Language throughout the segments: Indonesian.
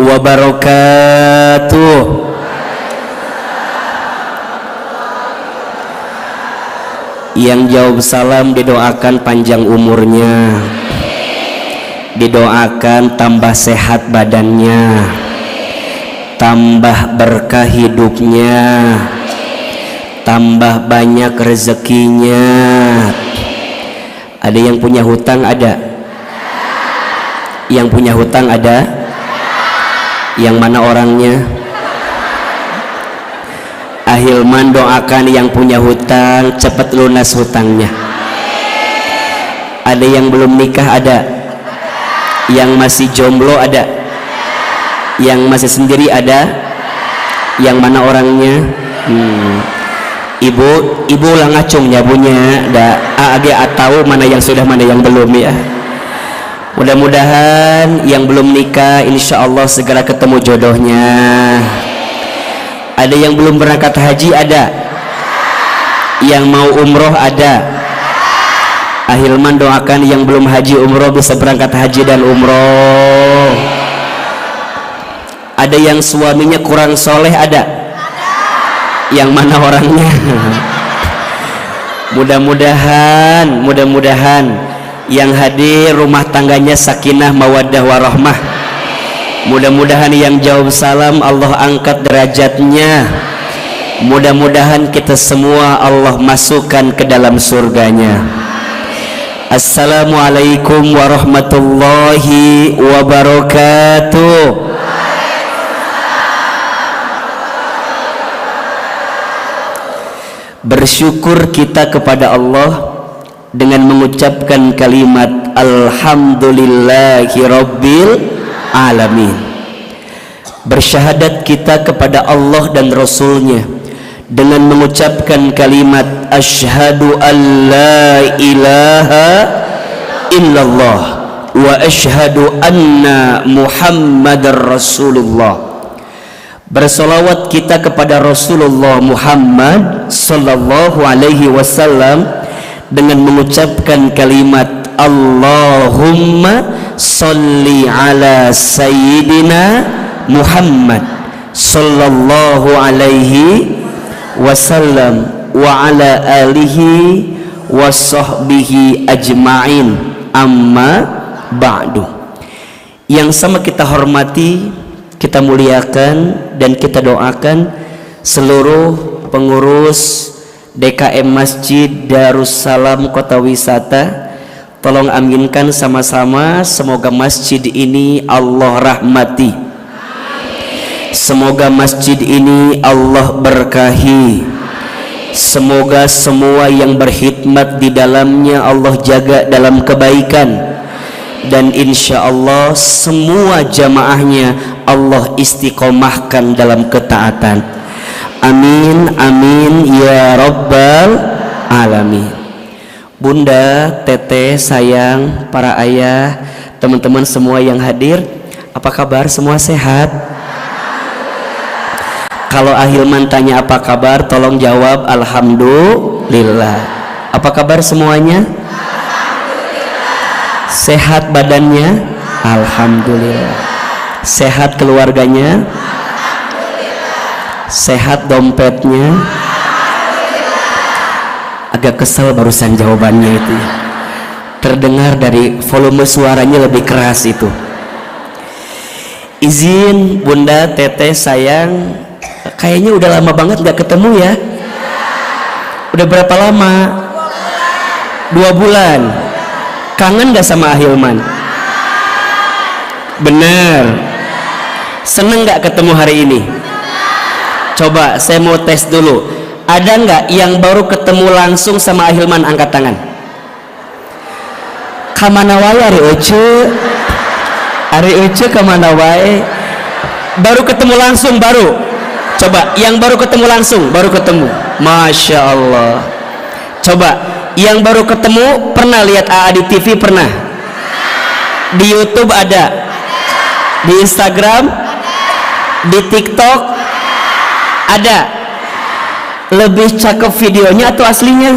wabarakatuh. Yang jawab salam didoakan panjang umurnya, didoakan tambah sehat badannya, tambah berkah hidupnya, tambah banyak rezekinya. Ada yang punya hutang? Ada. Yang punya hutang ada? Yang mana orangnya? Ahilman doakan yang punya hutang cepat lunas hutangnya. Ada yang belum nikah? Ada. Yang masih jomblo? Ada. Yang masih sendiri? Ada. Yang mana orangnya? Ibu lah ngacung nyabunya da agak tahu mana yang sudah mana yang belum ya. Mudah-mudahan yang belum nikah insya Allah segera ketemu jodohnya. Ada yang belum berangkat haji? Ada. Yang mau umroh? Ada. Ahilman doakan yang belum haji umroh bisa berangkat haji dan umroh. Ada yang suaminya kurang soleh? Ada. Yang mana orangnya? Mudah-mudahan yang hadir rumah tangganya sakinah mawaddah warahmah. Mudah-mudahan yang jawab salam Allah angkat derajatnya. Mudah-mudahan kita semua Allah masukkan ke dalam surganya. Assalamualaikum warahmatullahi wabarakatuh. Bersyukur kita kepada Allah dengan mengucapkan kalimat Alhamdulillahi Rabbil Alamin. Bersyahadat kita kepada Allah dan Rasulnya dengan mengucapkan kalimat Asyhadu an la ilaha illallah wa asyhadu anna Muhammadar Rasulullah. Bersolawat kita kepada Rasulullah Muhammad sallallahu alaihi wasallam dengan mengucapkan kalimat Allahumma salli ala sayyidina Muhammad sallallahu alaihi wasallam wa ala alihi wa sahbihi ajma'in, amma ba'du. Yang sama kita hormati, kita muliakan dan kita doakan seluruh pengurus DKM Masjid Darussalam Kota Wisata. Tolong aminkan sama-sama, semoga masjid ini Allah rahmati, semoga masjid ini Allah berkahi, semoga semua yang berkhidmat di dalamnya Allah jaga dalam kebaikan, dan insya Allah semua jamaahnya Allah istiqomahkan dalam ketaatan. Amin amin ya rabbal alamin. Bunda, teteh, sayang, para ayah, teman-teman semua yang hadir, apa kabar? Semua sehat? Kalau Ahilman tanya apa kabar, tolong jawab alhamdulillah. Apa kabar semuanya? Sehat badannya? Alhamdulillah. Sehat keluarganya? Sehat dompetnya? Agak kesel barusan jawabannya itu, terdengar dari volume suaranya lebih keras itu. Izin bunda, teteh, sayang, kayaknya udah lama banget gak ketemu ya. Udah berapa lama? 2 bulan. Kangen gak sama Ahilman? Bener. Seneng gak ketemu hari ini? Coba saya mau tes dulu. Ada nggak yang baru ketemu langsung sama Ahilman? Angkat tangan. Kamana wae Ari Uce? Ari Uce kamana wae? Baru ketemu langsung baru? Coba yang baru ketemu langsung, baru ketemu. Masya Allah. Coba yang baru ketemu pernah lihat AA di TV? Pernah? Di YouTube ada? Di Instagram? Di TikTok? Ada? Lebih cakep videonya atau aslinya?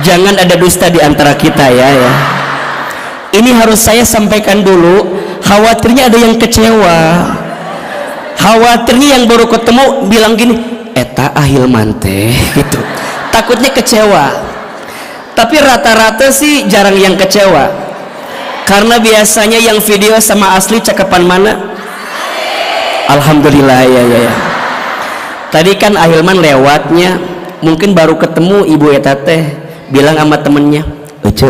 Jangan ada dusta di antara kita ya. Ini harus saya sampaikan dulu, khawatirnya ada yang kecewa, khawatirnya yang baru ketemu bilang gini, eta ahilman teh gitu, takutnya kecewa. Tapi rata-rata sih jarang yang kecewa, karena biasanya yang video sama asli cakapan mana? Alhamdulillah. Ya. Tadi kan ahilman lewatnya, mungkin baru ketemu ibu eta teh, bilang sama temennya, ece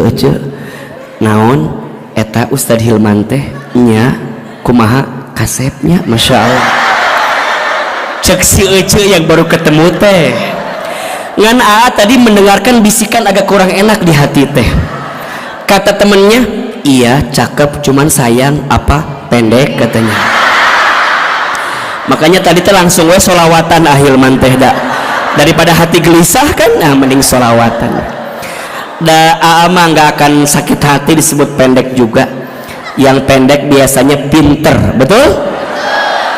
naon eta Ustadz Hilman teh nya kumaha kasepnya, masya Allah. Cek si ece yang baru ketemu teh ngan tadi mendengarkan bisikan agak kurang enak di hati teh. Kata temennya, iya cakep cuman sayang apa pendek katanya. Makanya tadi teh langsung we solawatan ahilman teh dak, daripada hati gelisah kan, nah mending solawatan. Mah nggak akan sakit hati disebut pendek juga. Yang pendek biasanya pinter, betul?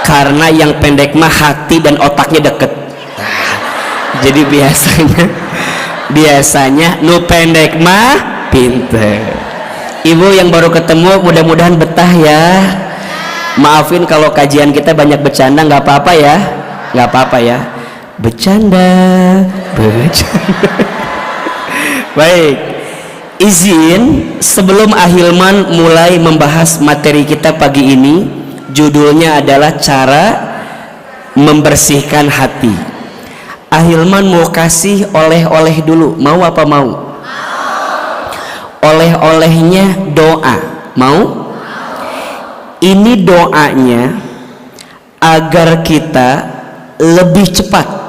Karena yang pendek mah hati dan otaknya deket. Jadi biasanya nu pendek mah pinter. Ibu yang baru ketemu mudah-mudahan betah ya. Maafin kalau kajian kita banyak bercanda, nggak apa-apa ya, nggak apa-apa ya. Bercanda. Baik, izin sebelum ahilman mulai membahas materi kita pagi ini, judulnya adalah cara membersihkan hati. Ahilman mau kasih oleh-oleh dulu, mau apa mau? Oleh-olehnya doa, mau? Ini doanya agar kita lebih cepat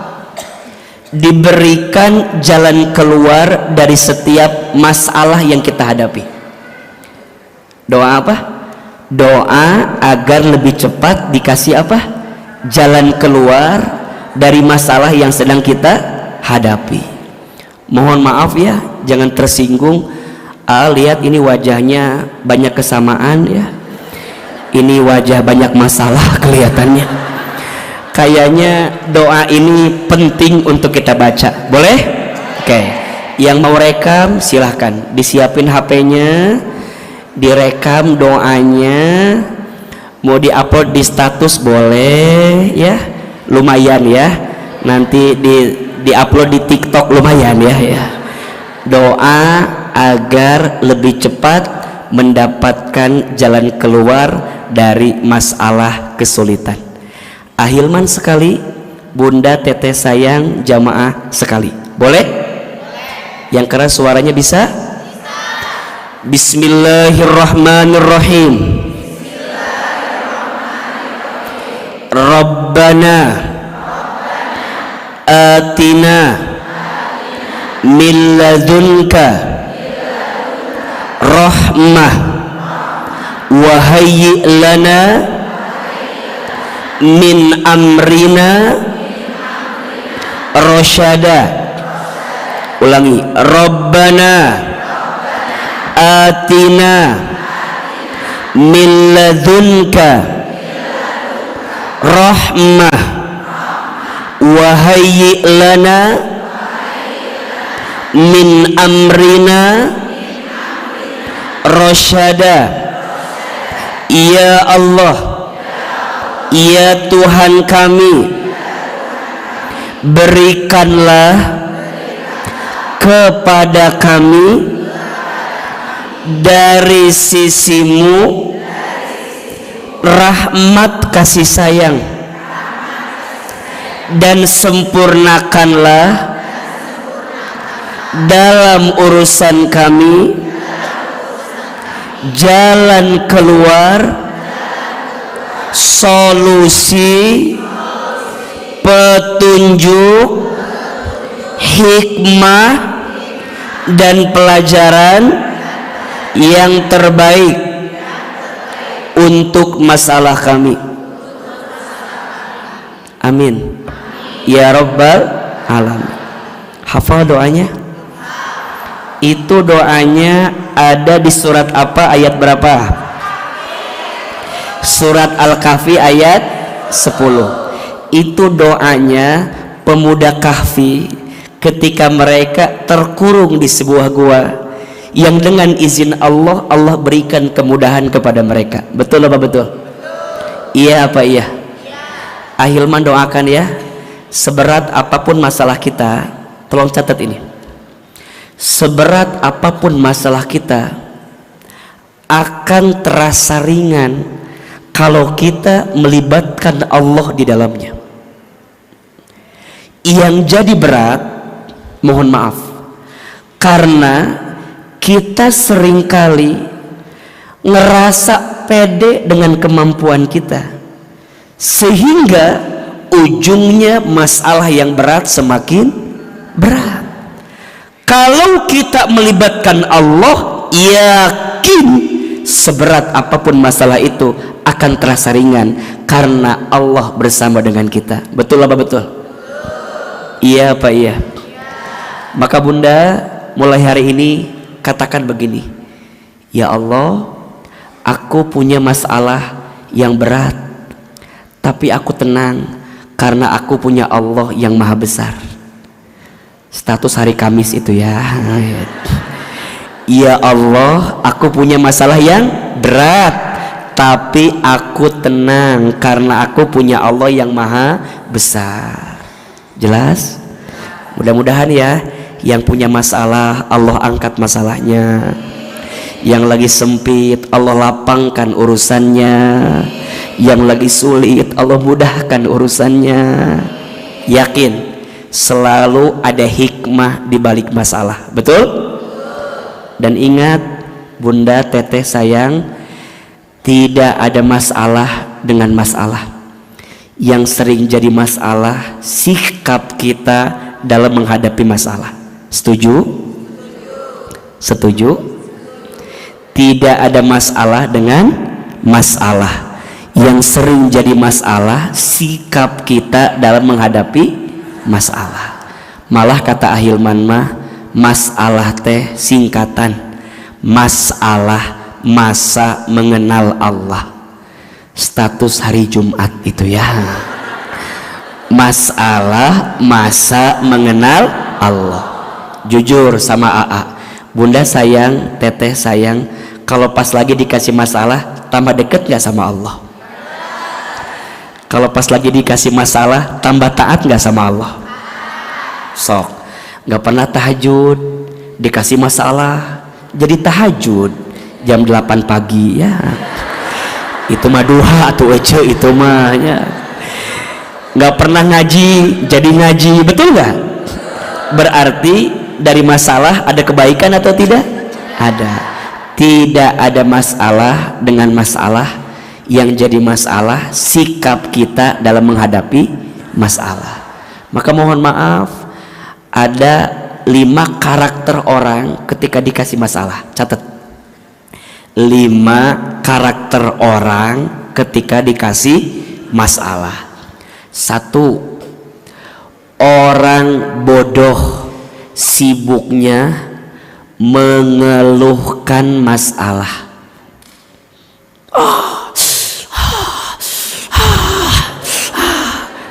diberikan jalan keluar dari setiap masalah yang kita hadapi. Doa apa? Doa agar lebih cepat dikasih apa? Jalan keluar dari masalah yang sedang kita hadapi. Mohon maaf ya, jangan tersinggung. Lihat ini wajahnya banyak kesamaan ya. Ini wajah banyak masalah kelihatannya. Kayaknya doa ini penting untuk kita baca. Boleh? Oke. Yang mau rekam silahkan, disiapin HP-nya, direkam doanya. Mau diupload di status boleh ya, lumayan ya. Nanti diupload di TikTok lumayan ya. Doa agar lebih cepat mendapatkan jalan keluar dari masalah kesulitan. Ahilman sekali, bunda teteh sayang, jamaah sekali. Boleh? Yang keras suaranya bisa? Bismillahirrahmanirrahim. Rabbana atina min ladunka rahmah wa hayyi lana min amrina rasyada. Ulangi, Rabbana atina min ladunka rahmah wa hayyi lana min amrina rasyada. Ya Allah, ya Tuhan kami, berikanlah kepada kami dari sisimu rahmat kasih sayang, dan sempurnakanlah dalam urusan kami jalan keluar, solusi, petunjuk, hikmah, dan pelajaran yang terbaik untuk masalah kami. Amin ya Rabbal Alamin. Hafal doanya? Itu doanya ada di surat apa, ayat berapa? Surat Al-Kahfi ayat 10. Itu doanya pemuda Kahfi ketika mereka terkurung di sebuah gua. yang dengan izin Allah, Allah berikan kemudahan kepada mereka. Betul apa betul? Iya apa iya? Ahilman doakan ya, seberat apapun masalah kita, tolong catat ini, seberat apapun masalah kita akan terasa ringan kalau kita melibatkan Allah di dalamnya. Yang jadi berat, mohon maaf, karena kita seringkali ngerasa pede dengan kemampuan kita, sehingga ujungnya masalah yang berat semakin berat. Kalau kita melibatkan Allah, yakin seberat apapun masalah itu akan terasa ringan karena Allah bersama dengan kita. Betul apa betul? Iya apa iya? Maka bunda, mulai hari ini katakan begini, ya Allah, aku punya masalah yang berat, tapi aku tenang karena aku punya Allah yang maha besar. Status hari Kamis itu ya. Ya Allah, aku punya masalah yang berat, tapi aku tenang karena aku punya Allah yang maha besar. Jelas? Mudah-mudahan ya, yang punya masalah Allah angkat masalahnya, yang lagi sempit Allah lapangkan urusannya, yang lagi sulit Allah mudahkan urusannya. Yakin selalu ada hikmah di balik masalah. Betul? Dan ingat bunda, teteh sayang, tidak ada masalah dengan masalah. Yang sering jadi masalah sikap kita dalam menghadapi masalah. Setuju? Setuju? Tidak ada masalah dengan masalah. Yang sering jadi masalah sikap kita dalam menghadapi masalah. Malah kata Ahilman mah, masalah teh singkatan masalah masa mengenal Allah. Status hari Jumat itu ya, masalah masa mengenal Allah. Jujur sama AA, bunda sayang, teteh sayang, kalau pas lagi dikasih masalah tambah deket gak sama Allah? Kalau pas lagi dikasih masalah tambah taat gak sama Allah? Sok, gak pernah tahajud, dikasih masalah jadi tahajud jam 8 pagi ya. Itu mah duha tuh ece, itu mah ya. Gak pernah ngaji jadi ngaji, betul gak? Berarti dari masalah ada kebaikan atau tidak? Ada. Tidak ada masalah dengan masalah. Yang jadi masalah sikap kita dalam menghadapi masalah. Maka mohon maaf, ada 5 karakter orang ketika dikasih masalah. Catat, 5 karakter orang ketika dikasih masalah. 1, orang bodoh sibuknya mengeluhkan masalah.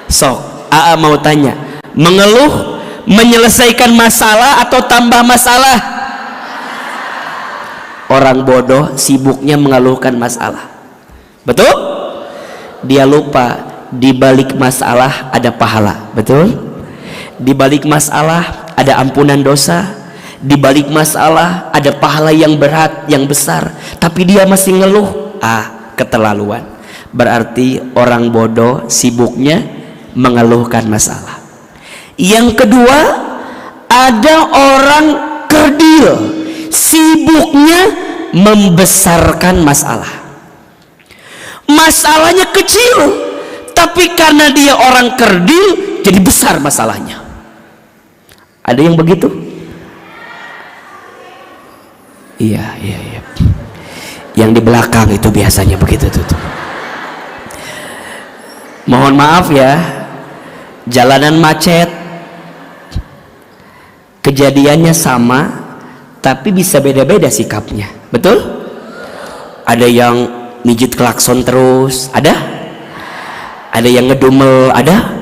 Sok, AA mau tanya, mengeluh menyelesaikan masalah atau tambah masalah? Orang bodoh sibuknya mengeluhkan masalah. Betul? Dia lupa di balik masalah ada pahala. Betul? Di balik masalah ada ampunan dosa. Di balik masalah ada pahala yang berat, yang besar. Tapi dia masih ngeluh. Keterlaluan. Berarti orang bodoh sibuknya mengeluhkan masalah. Yang kedua, ada orang kerdil sibuknya membesarkan masalah. Masalahnya kecil, tapi karena dia orang kerdil jadi besar masalahnya. Ada yang begitu? Iya. Yang di belakang itu biasanya begitu tuh. Mohon maaf ya, jalanan macet, kejadiannya sama tapi bisa beda-beda sikapnya. Betul? Ada yang mijit klakson terus, ada yang ngedumel, ada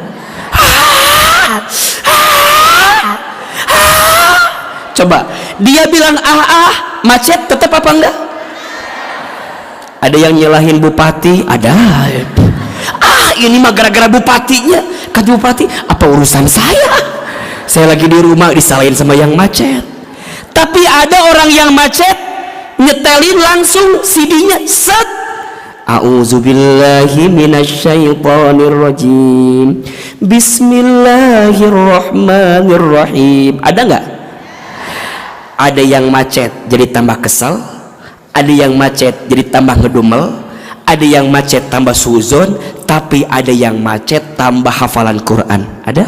coba dia bilang macet tetap apa enggak? Ada yang nyalahin bupati, ada. Ini mah gara-gara bupatinya. Kata bupati, apa urusan saya lagi di rumah disalahin sama yang macet. Tapi ada orang yang macet nyetelin langsung CD-nya, set. A'udzubillahi minasyaitonirrajim. Bismillahirrahmanirrahim. Ada nggak? Ada yang macet jadi tambah kesel, ada yang macet jadi tambah ngedumel, ada yang macet tambah suzon, tapi ada yang macet tambah hafalan Quran. Ada?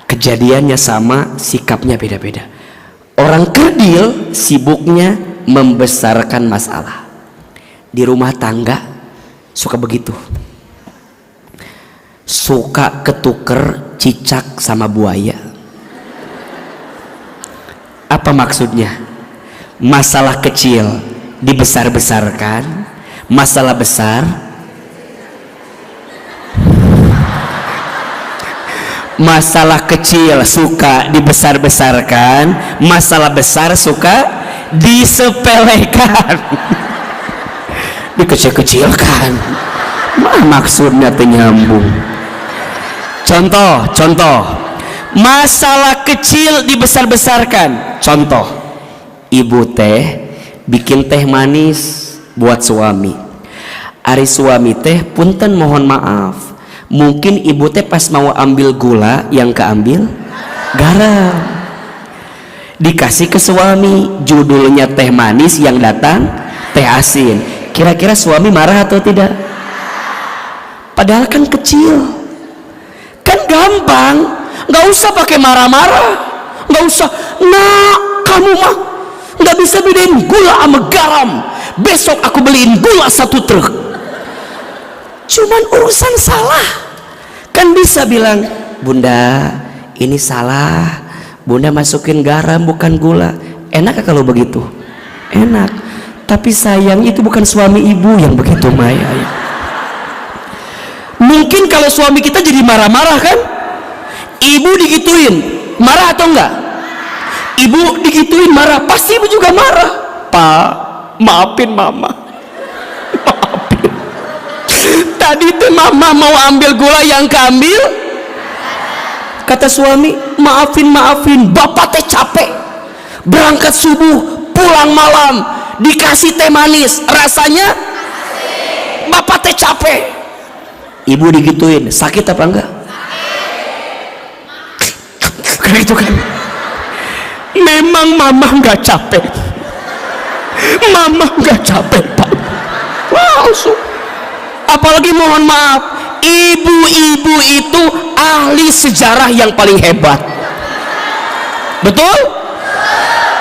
Kejadiannya sama, sikapnya beda-beda. Orang kerdil sibuknya membesarkan masalah. Di rumah tangga suka begitu, suka ketuker cicak sama buaya. Apa maksudnya? Masalah kecil dibesar-besarkan, masalah besar masalah kecil suka dibesar-besarkan, masalah besar suka disepelekan. Dikecil-kecilkan. Maksudnya nyambung. Contoh masalah kecil dibesar-besarkan. Contoh, ibu teh bikin teh manis buat suami. Ari suami teh punten mohon maaf, mungkin ibu teh pas mau ambil gula yang keambil garam. Dikasih ke suami, judulnya teh manis, yang datang teh asin. Kira-kira suami marah atau tidak? Padahal kan kecil, kan gampang, nggak usah pakai marah-marah, nggak usah. Nah, kamu mah nggak bisa bedain gula sama garam. Besok aku beliin gula 1 truk. Cuman urusan salah, kan bisa bilang, Bunda ini salah, Bunda masukin garam bukan gula. Enak kalau begitu? Enak. Tapi sayang itu bukan suami ibu yang begitu, Maya. Mungkin kalau suami kita jadi marah-marah kan, ibu digituin marah atau enggak? Ibu digituin marah, pasti ibu juga marah. Pak, maafin mama, maafin. Tadi tuh mama mau ambil gula yang keambil, kata suami, maafin, bapak teh capek, berangkat subuh pulang malam, dikasih teh manis, rasanya bapak teh capek. Ibu digituin, sakit apa enggak? Karena itu kan memang mama nggak capek, mama nggak capek Pak. Langsung, apalagi mohon maaf, ibu-ibu itu ahli sejarah yang paling hebat. Betul?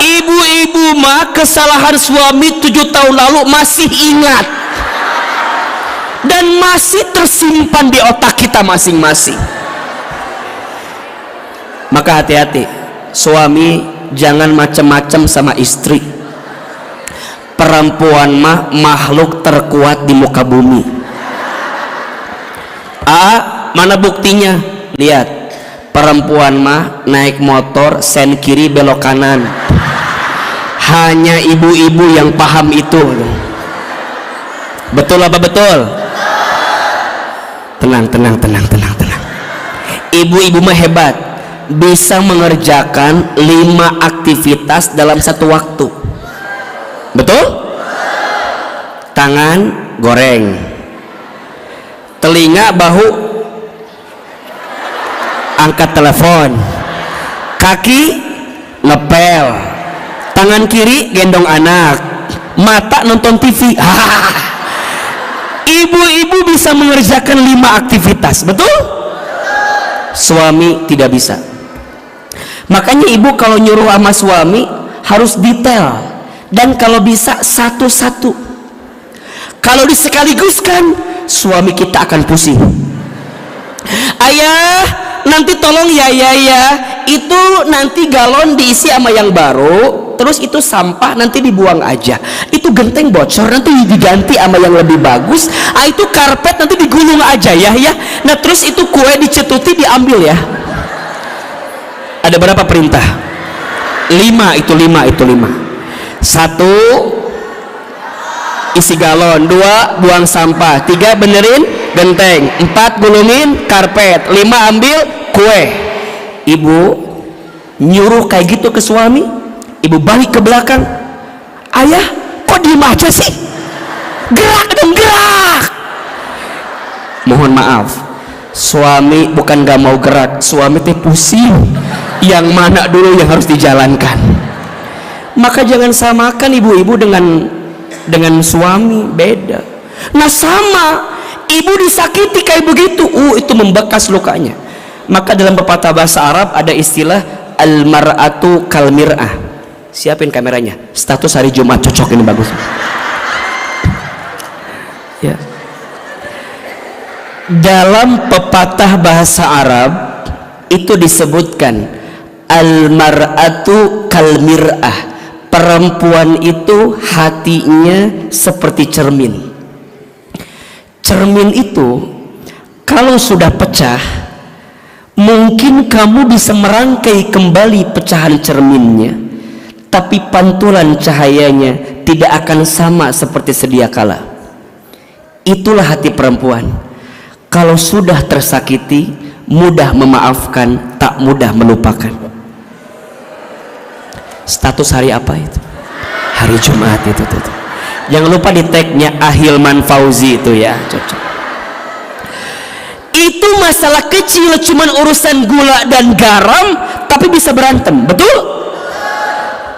Ibu-ibu mah kesalahan suami 7 tahun lalu masih ingat dan masih tersimpan di otak kita masing-masing. Maka hati-hati, suami jangan macam-macam sama istri. Perempuan mah makhluk terkuat di muka bumi. Mana buktinya? Lihat, perempuan mah naik motor sen kiri belok kanan. Hanya ibu-ibu yang paham itu. Betul apa betul? Tenang. Ibu-ibu mah hebat, bisa mengerjakan 5 aktivitas dalam satu waktu. Betul? Tangan goreng, telinga bahu angkat telepon, kaki ngepel, tangan kiri gendong anak, mata nonton TV. Ibu-ibu bisa mengerjakan 5 aktivitas, betul? Suami tidak bisa. Makanya ibu kalau nyuruh sama suami harus detail, dan kalau bisa satu-satu. Kalau disekaligus-kan, suami kita akan pusing. Ayah, nanti tolong ya, itu nanti galon diisi sama yang baru, terus itu sampah nanti dibuang aja, itu genteng bocor nanti diganti sama yang lebih bagus, itu karpet nanti digulung aja ya, nah terus itu kue dicetuti diambil ya. Ada berapa perintah? 5. 1 isi galon, 2 buang sampah, 3 benerin genteng, 4 gulungin karpet, 5 ambil kue. Ibu nyuruh kayak gitu ke suami, ibu balik ke belakang, ayah kok diem aja sih, gerak dong, gerak. Mohon maaf, suami bukan gak mau gerak, suami teh pusing yang mana dulu yang harus dijalankan. Maka jangan samakan ibu-ibu dengan suami, beda. Nah sama, ibu disakiti kayak begitu, itu membekas lukanya. Maka dalam pepatah bahasa Arab ada istilah al-mar'atu kal mir'ah. Siapin kameranya, status hari Jumat cocok ini, bagus ya. Dalam pepatah bahasa Arab itu disebutkan al-mar'atu kal mir'ah, perempuan itu hatinya seperti cermin. Cermin itu kalau sudah pecah, mungkin kamu bisa merangkai kembali pecahan cerminnya, tapi pantulan cahayanya tidak akan sama seperti sedia kala. Itulah hati perempuan. Kalau sudah tersakiti, mudah memaafkan, tak mudah melupakan. Status hari apa itu? Hari Jumat itu tuh. Jangan lupa di tagnya Ahilman Fauzi itu ya, cocok. Itu masalah kecil, cuman urusan gula dan garam, tapi bisa berantem, betul?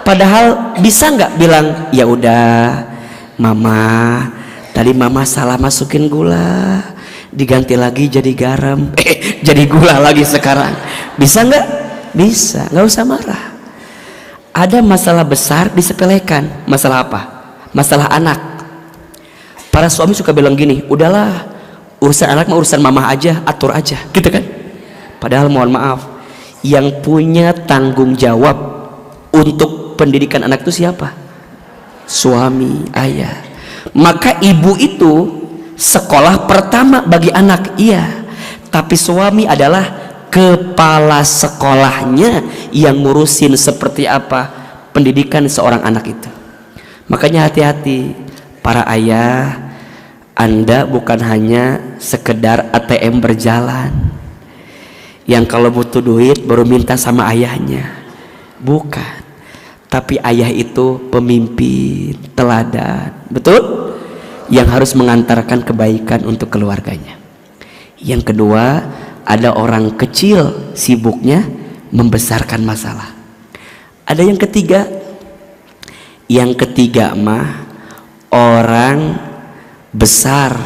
Padahal bisa nggak bilang, ya udah, mama, tadi mama salah masukin gula, diganti lagi jadi garam, jadi gula lagi sekarang. Bisa nggak? Bisa, nggak usah marah. Ada masalah besar disepelekan. Masalah apa? Masalah anak. Para suami suka bilang gini, udahlah, urusan anak mah urusan mama aja, atur aja, gitu kan? Padahal mohon maaf, yang punya tanggung jawab untuk pendidikan anak itu siapa? Suami, ayah. Maka ibu itu sekolah pertama bagi anak, iya, tapi suami adalah kepala sekolahnya yang ngurusin seperti apa pendidikan seorang anak itu. Makanya hati-hati para ayah, Anda bukan hanya sekedar ATM berjalan yang kalau butuh duit baru minta sama ayahnya, bukan. Tapi ayah itu pemimpin teladan, betul? Yang harus mengantarkan kebaikan untuk keluarganya. Yang kedua, ada orang kecil sibuknya membesarkan masalah. Ada yang ketiga. Yang ketiga mah orang besar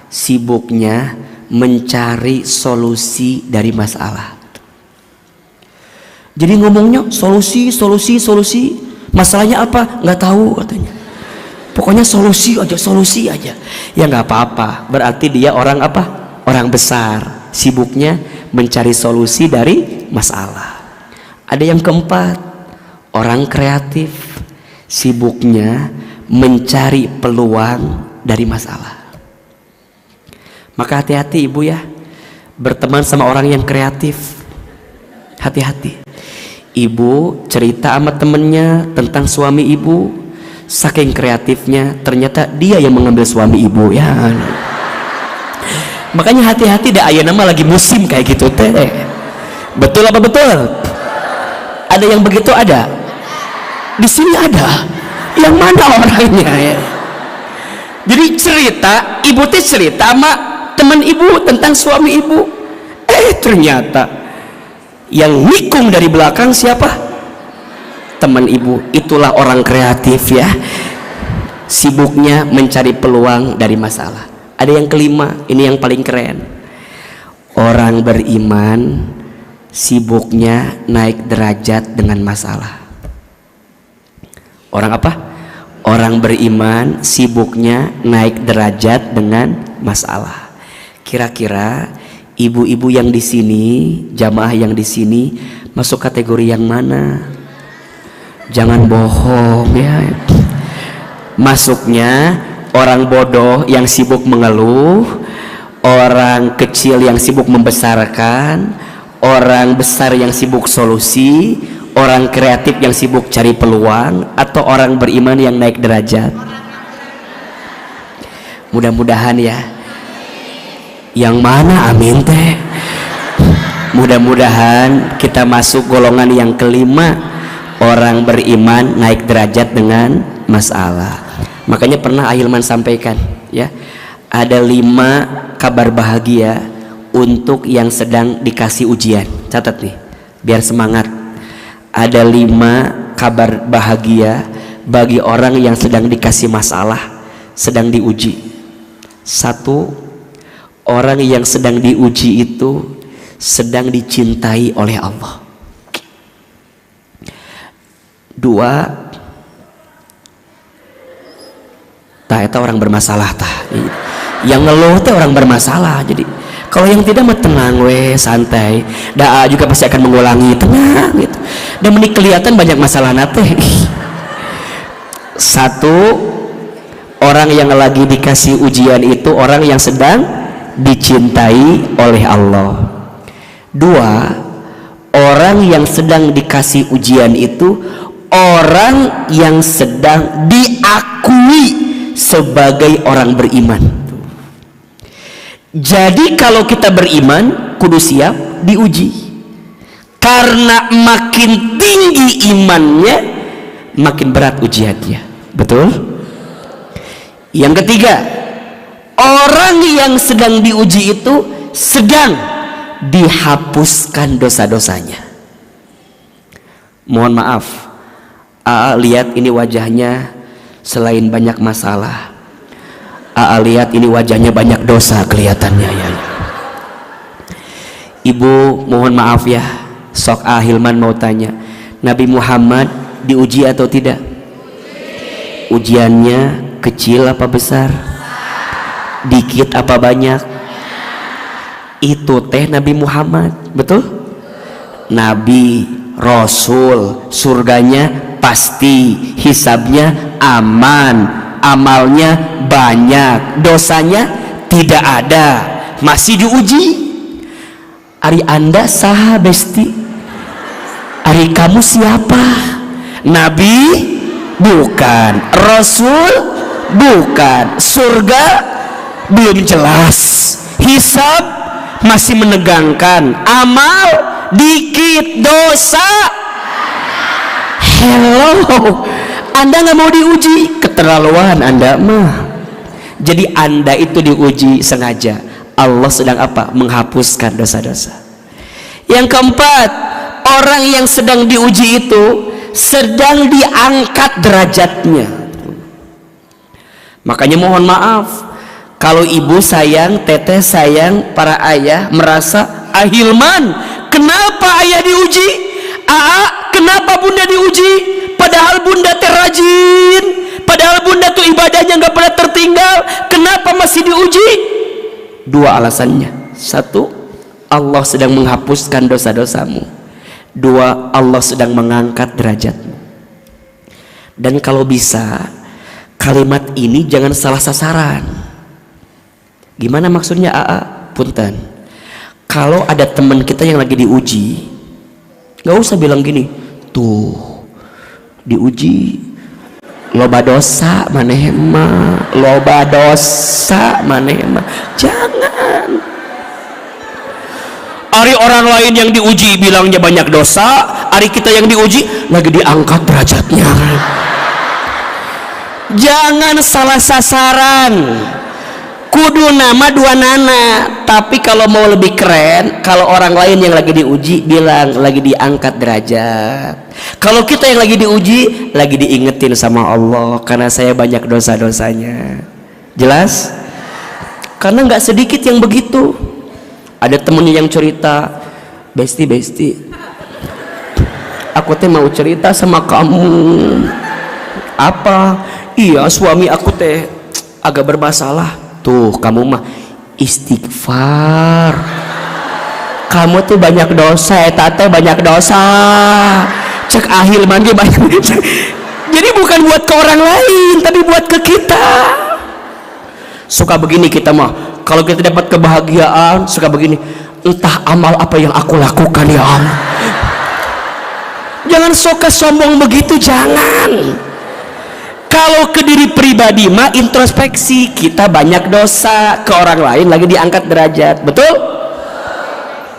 sibuknya mencari solusi dari masalah. Jadi ngomongnya solusi. Masalahnya apa? Nggak tahu katanya. Pokoknya solusi aja. Ya nggak apa-apa. Berarti dia orang apa? Orang besar. Sibuknya mencari solusi dari masalah. Ada yang keempat, orang kreatif. Sibuknya mencari peluang dari masalah. Maka hati-hati ibu ya, berteman sama orang yang kreatif. Hati-hati. Ibu cerita sama temennya tentang suami ibu, saking kreatifnya ternyata dia yang mengambil suami ibu ya. Makanya hati-hati dah, aya nama lagi musim kayak gitu teh. Betul apa betul? Ada yang begitu ada? Di sini ada. Yang mana orangnya ya? Jadi cerita, ibu teh cerita sama teman ibu tentang suami ibu. Ternyata yang nikung dari belakang siapa? Teman ibu. Itulah orang kreatif ya. Sibuknya mencari peluang dari masalah. Ada yang kelima, ini yang paling keren. Orang beriman sibuknya naik derajat dengan masalah. Orang apa? Orang beriman sibuknya naik derajat dengan masalah. Kira-kira ibu-ibu yang di sini, jamaah yang di sini masuk kategori yang mana? Jangan bohong ya. Masuknya orang bodoh yang sibuk mengeluh, orang kecil yang sibuk membesarkan, orang besar yang sibuk solusi, Orang kreatif yang sibuk cari peluang atau orang beriman yang naik derajat? Mudah-mudahan ya. Yang mana amin teh? Mudah-mudahan kita masuk golongan yang kelima, orang beriman naik derajat dengan masalah. Makanya pernah Ahilman sampaikan ya, ada 5 kabar bahagia untuk yang sedang dikasih ujian. Catat nih biar semangat. Ada 5 kabar bahagia bagi orang yang sedang dikasih masalah, sedang diuji. 1, orang yang sedang diuji itu sedang dicintai oleh Allah. 2, eta orang bermasalah tah. Yang ngeluh teh orang bermasalah. Jadi kalau yang tidak mah tenang we, santai. Doa juga pasti akan mengulangi, tenang gitu. Dan menik kelihatan banyak masalah nate. 1, orang yang lagi dikasih ujian itu orang yang sedang dicintai oleh Allah. 2, orang yang sedang dikasih ujian itu orang yang sedang diakui sebagai orang beriman. Jadi kalau kita beriman kudu siap diuji. Karena makin tinggi imannya, makin berat ujiannya. Betul? Yang ketiga, orang yang sedang diuji itu sedang dihapuskan dosa-dosanya. Mohon maaf, lihat ini wajahnya selain banyak masalah, lihat ini wajahnya banyak dosa kelihatannya ya. Ibu mohon maaf ya, sok Hilman mau tanya, Nabi Muhammad diuji atau tidak? Ujiannya kecil apa besar? Dikit apa banyak? Itu teh Nabi Muhammad, betul? Nabi, Rasul, surganya pasti, hisabnya aman, amalnya banyak, dosanya tidak ada, masih diuji. Ari Anda saha besti? Ari kamu siapa? Nabi? Bukan. Rasul? Bukan. Surga? Belum jelas. Hisab? Masih menegangkan. Amal? Dikit. Dosa? Hello, Anda nggak mau diuji, keterlaluan Anda mah. Jadi Anda itu diuji sengaja. Allah sedang apa? Menghapuskan dosa-dosa. Yang keempat, orang yang sedang diuji itu sedang diangkat derajatnya. Makanya mohon maaf kalau ibu sayang, teteh sayang, para ayah merasa Hilman, kenapa ayah diuji? Kenapa bunda diuji? Padahal bunda terrajin, padahal bunda tuh ibadahnya nggak pernah tertinggal. Kenapa masih diuji? 2 alasannya. 1, Allah sedang menghapuskan dosa-dosamu. 2, Allah sedang mengangkat derajatmu. Dan kalau bisa, kalimat ini jangan salah sasaran. Gimana maksudnya? Punten, kalau ada teman kita yang lagi diuji, nggak usah bilang gini, tuh diuji loba dosa maneh mah, loba dosa maneh mah. Jangan. Ari orang lain yang diuji bilangnya banyak dosa, ari kita yang diuji lagi diangkat derajatnya. Jangan salah sasaran. Kudu nama 2 nana. Tapi kalau mau lebih keren, kalau orang lain yang lagi diuji bilang lagi diangkat derajat. Kalau kita yang lagi diuji lagi diingetin sama Allah karena saya banyak dosa-dosanya. Jelas? Karena nggak sedikit yang begitu. Ada temennya yang cerita, besti, aku teh mau cerita sama kamu. Apa? Iya, suami aku teh agak bermasalah. Tuh kamu mah istighfar, kamu tuh banyak dosa, tante banyak dosa. Cek Hilman ge banyak. Jadi bukan buat ke orang lain, tapi buat ke kita. Suka begini kita mah, kalau kita dapat kebahagiaan suka begini, entah amal apa yang aku lakukan ya Allah. Jangan suka sombong begitu, jangan. Kalau ke diri pribadi mah introspeksi, kita banyak dosa, ke orang lain lagi diangkat derajat, betul?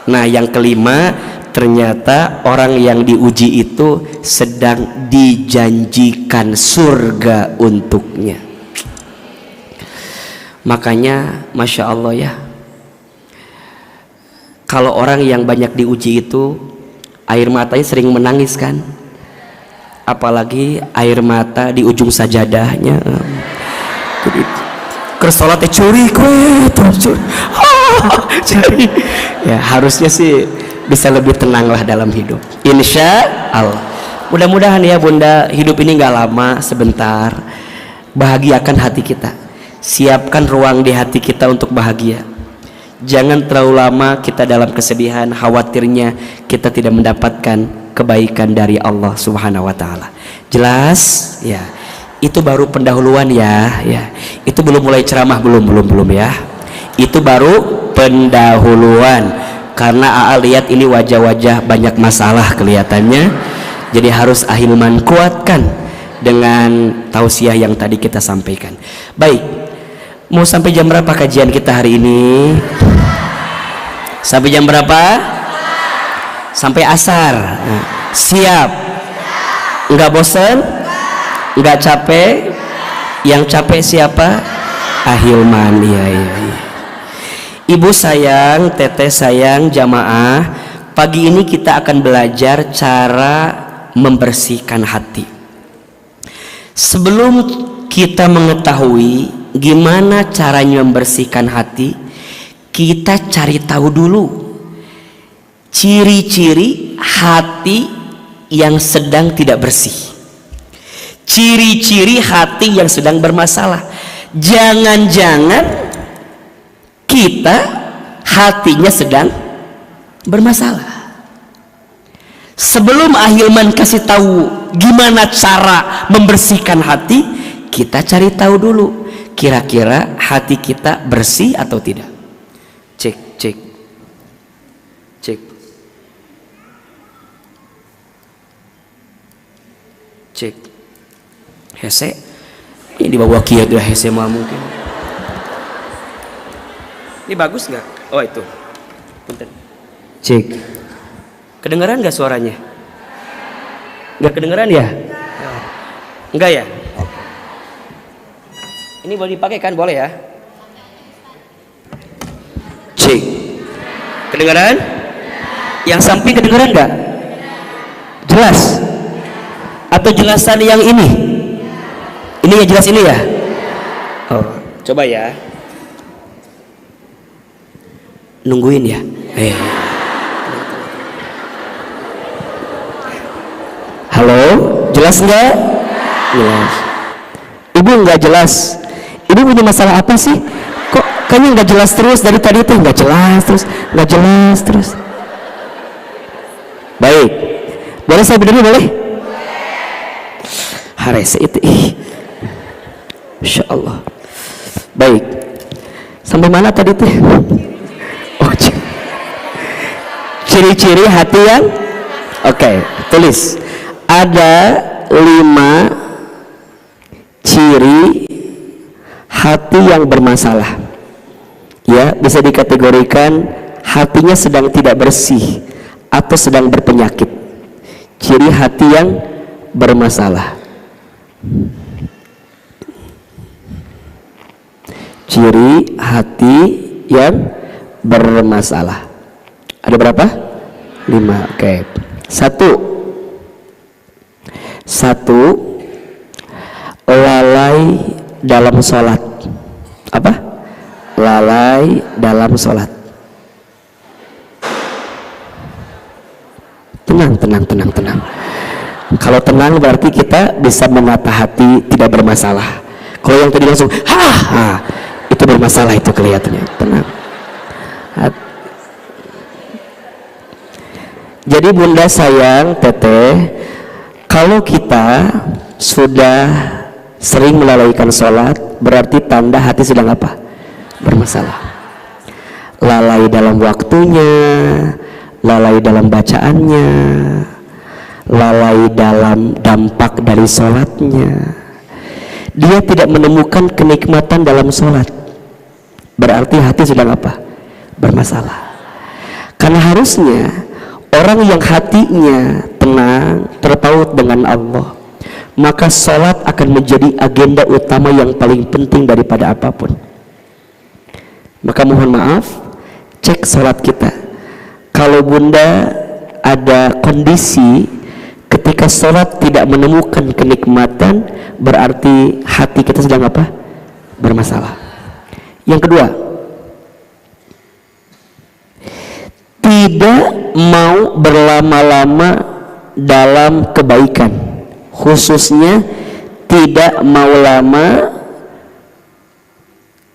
Nah yang kelima, ternyata orang yang diuji itu sedang dijanjikan surga untuknya. Makanya Masya Allah ya, kalau orang yang banyak diuji itu air matanya sering menangis kan, apalagi air mata di ujung sajadahnya. Jadi kersolatnya curi curi. Ya harusnya sih bisa lebih tenanglah dalam hidup, insya Allah. Mudah-mudahan ya Bunda, hidup ini gak lama, sebentar. Bahagiakan hati kita, siapkan ruang di hati kita untuk bahagia. Jangan terlalu lama kita dalam kesedihan, khawatirnya kita tidak mendapatkan kebaikan dari Allah Subhanahu wa taala. Jelas? Ya. Itu baru pendahuluan ya. Itu belum mulai ceramah, belum ya. Itu baru pendahuluan. Karena AA lihat ini wajah-wajah banyak masalah kelihatannya. Jadi harus ahilman kuatkan dengan tausiah yang tadi kita sampaikan. Baik. Mau sampai jam berapa kajian kita hari ini? Sampai jam berapa? Sampai asar. Nah, siap? Enggak bosan? Enggak capek? Yang capek siapa? Ahilman. Iya. Ibu sayang, teteh sayang, jamaah, pagi ini kita akan belajar cara membersihkan hati. Sebelum kita mengetahui gimana caranya membersihkan hati, kita cari tahu dulu ciri-ciri hati yang sedang tidak bersih, ciri-ciri hati yang sedang bermasalah. Jangan-jangan kita hatinya sedang bermasalah. Sebelum ahilman kasih tahu gimana cara membersihkan hati, kita cari tahu dulu kira-kira hati kita bersih atau tidak. Cek hese ini dibawa kia udah hese mah mungkin ini bagus nggak? Oh itu punten. Cek kedengaran nggak suaranya? Nggak kedengaran ya? Enggak ya? Ini boleh dipakai kan? Boleh ya? Cek kedengaran? Yang samping kedengaran nggak? Jelas? Atau jelasan yang ini? Ini yang jelas ini ya? Oh, coba ya. Nungguin ya. Halo, jelas nggak? Jelas. Ibu nggak jelas. Ibu punya masalah apa sih? Kok kayaknya nggak jelas terus dari tadi tuh nggak jelas terus. Baik, boleh saya berdiri boleh? Harese itu, Insya Allah. Baik, sampai mana tadi tuh? Oh, ciri-ciri hati yang oke, tulis. Ada 5 ciri hati yang bermasalah. Ya, bisa dikategorikan hatinya sedang tidak bersih atau sedang berpenyakit. Ciri hati yang bermasalah. Ciri hati yang bermasalah. Ada berapa? 5. Oke. 1. Lalai dalam sholat. Apa? Lalai dalam sholat. Tenang. Kalau tenang berarti kita bisa menata hati tidak bermasalah. Kalau yang tadi langsung itu bermasalah, itu kelihatannya. Tenang. Jadi bunda sayang, teteh, kalau kita sudah sering melalaikan sholat, berarti tanda hati sedang apa? Bermasalah. Lalai dalam waktunya, lalai dalam bacaannya, lalai dalam dampak dari sholatnya, dia tidak menemukan kenikmatan dalam sholat, berarti hati sedang apa? Bermasalah. Karena harusnya orang yang hatinya tenang, terpaut dengan Allah, maka sholat akan menjadi agenda utama yang paling penting daripada apapun. Maka mohon maaf, cek sholat kita. Kalau bunda ada kondisi ketika sholat tidak menemukan kenikmatan, berarti hati kita sedang apa? Bermasalah. Yang kedua, tidak mau berlama-lama dalam kebaikan, khususnya tidak mau lama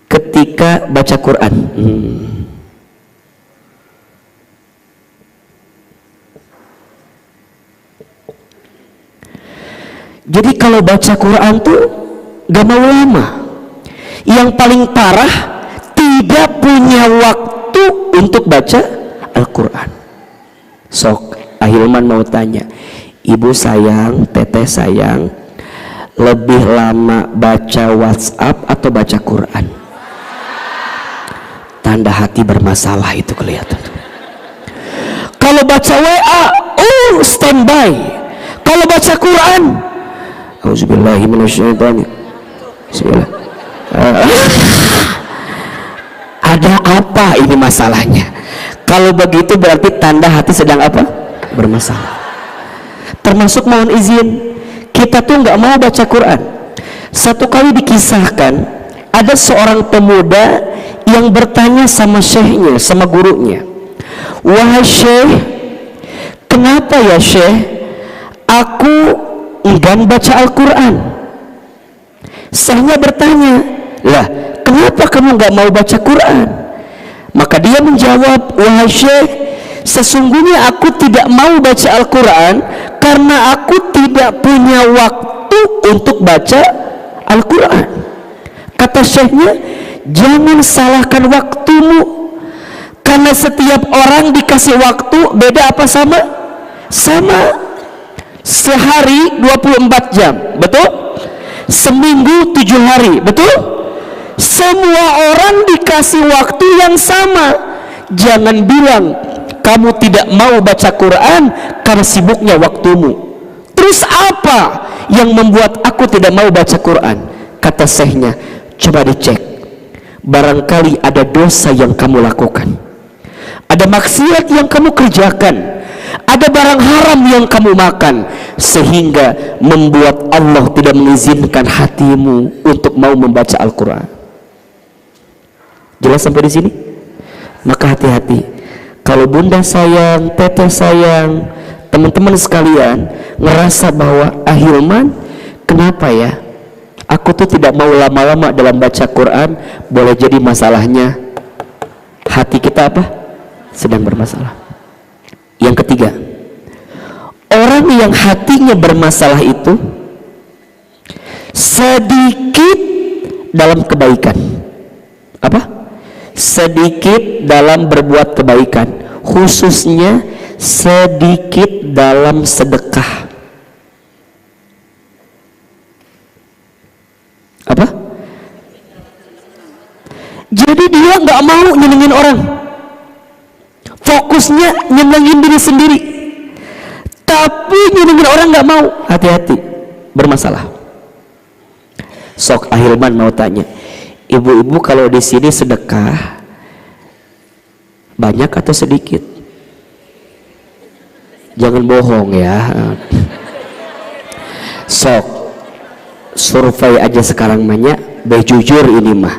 ketika baca Quran. Jadi kalau baca Quran tuh gak mau lama. Yang paling parah, tidak punya waktu untuk baca Al-Quran. Sok Ahilman mau tanya, ibu sayang, teteh sayang, lebih lama baca WhatsApp atau baca Quran? Tanda hati bermasalah itu kelihatan. Kalau baca WA, standby. Kalau baca Quran, auzubillahiminasyaitonir. Bismillah. Ada apa ini masalahnya? Kalau begitu berarti tanda hati sedang apa? Bermasalah. Termasuk mohon izin, kita tuh nggak mau baca Quran. Satu kali dikisahkan, ada seorang pemuda yang bertanya sama syekhnya, sama gurunya, wahai syekh, kenapa ya syekh aku enggan baca Al-Quran? Syekhnya bertanya, lah kenapa kamu nggak mau baca Quran? Maka dia menjawab, wahai syekh, sesungguhnya aku tidak mau baca Al-Quran karena aku tidak punya waktu untuk baca Al-Quran. Kata syekhnya, jangan salahkan waktumu, karena setiap orang dikasih waktu beda apa sama? Sama. Sehari 24 jam, betul? Seminggu 7 hari, betul? Semua orang dikasih waktu yang sama. Jangan bilang kamu tidak mau baca Quran karena sibuknya waktumu. Terus apa yang membuat aku tidak mau baca Quran? Kata syekhnya, coba dicek, barangkali ada dosa yang kamu lakukan, ada maksiat yang kamu kerjakan, ada barang haram yang kamu makan, sehingga membuat Allah tidak mengizinkan hatimu untuk mau membaca Al-Quran. Jelas sampai di sini? Maka hati-hati. Kalau bunda sayang, teteh sayang, teman-teman sekalian ngerasa bahwa Ahilman, kenapa ya aku tuh tidak mau lama-lama dalam baca Quran, boleh jadi masalahnya hati kita apa? Sedang bermasalah. Yang ketiga, orang yang hatinya bermasalah itu sedikit dalam kebaikan. Apa? Sedikit dalam berbuat kebaikan, khususnya sedikit dalam sedekah. Apa? Jadi dia nggak mau nyenengin orang, fokusnya nyenengin diri sendiri, tapi nyenengin orang nggak mau. Hati-hati, bermasalah. Sok Ahilman mau tanya, ibu-ibu kalau di sini sedekah banyak atau sedikit? Jangan bohong ya. Sok survei aja sekarang banyak, jujur ini mah.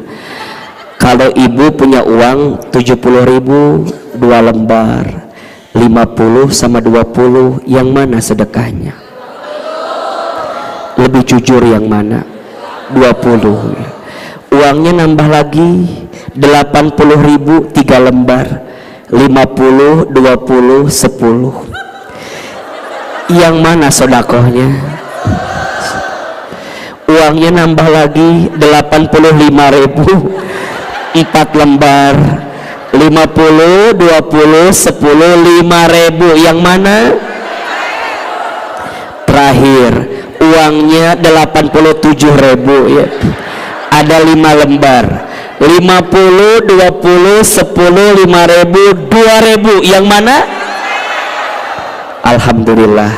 Kalau ibu punya uang 70.000, 2 lembar, 50 sama 20, yang mana sedekahnya? Lebih jujur yang mana? 20. Uangnya nambah lagi 80.000, 3 lembar, 50, 20, 10. Yang mana sodakohnya? Uangnya nambah lagi 85.000, 4 lembar, 50, 20, 10, 5.000. Yang mana? terakhir uangnya 87.000 ya. Ada 5 lembar, 50, 20, 10, 5.000, 2.000. Yang mana? Alhamdulillah,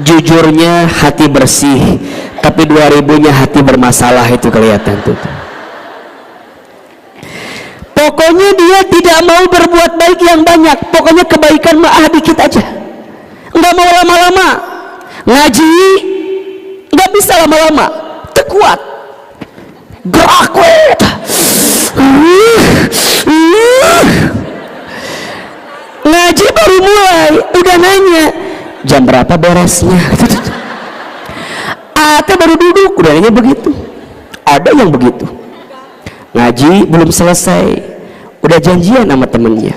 jujurnya hati bersih, tapi 2.000-nya hati bermasalah, itu kelihatan tuh. Pokoknya dia tidak mau berbuat baik yang banyak, pokoknya kebaikan mah dikit aja, nggak mau lama-lama. Ngaji nggak bisa lama-lama, tekuat gerak wet. Ngaji baru mulai udah nanya jam berapa beresnya. Ate baru duduk udah nanya begitu. Ada yang begitu, ngaji belum selesai udah janjian sama temennya,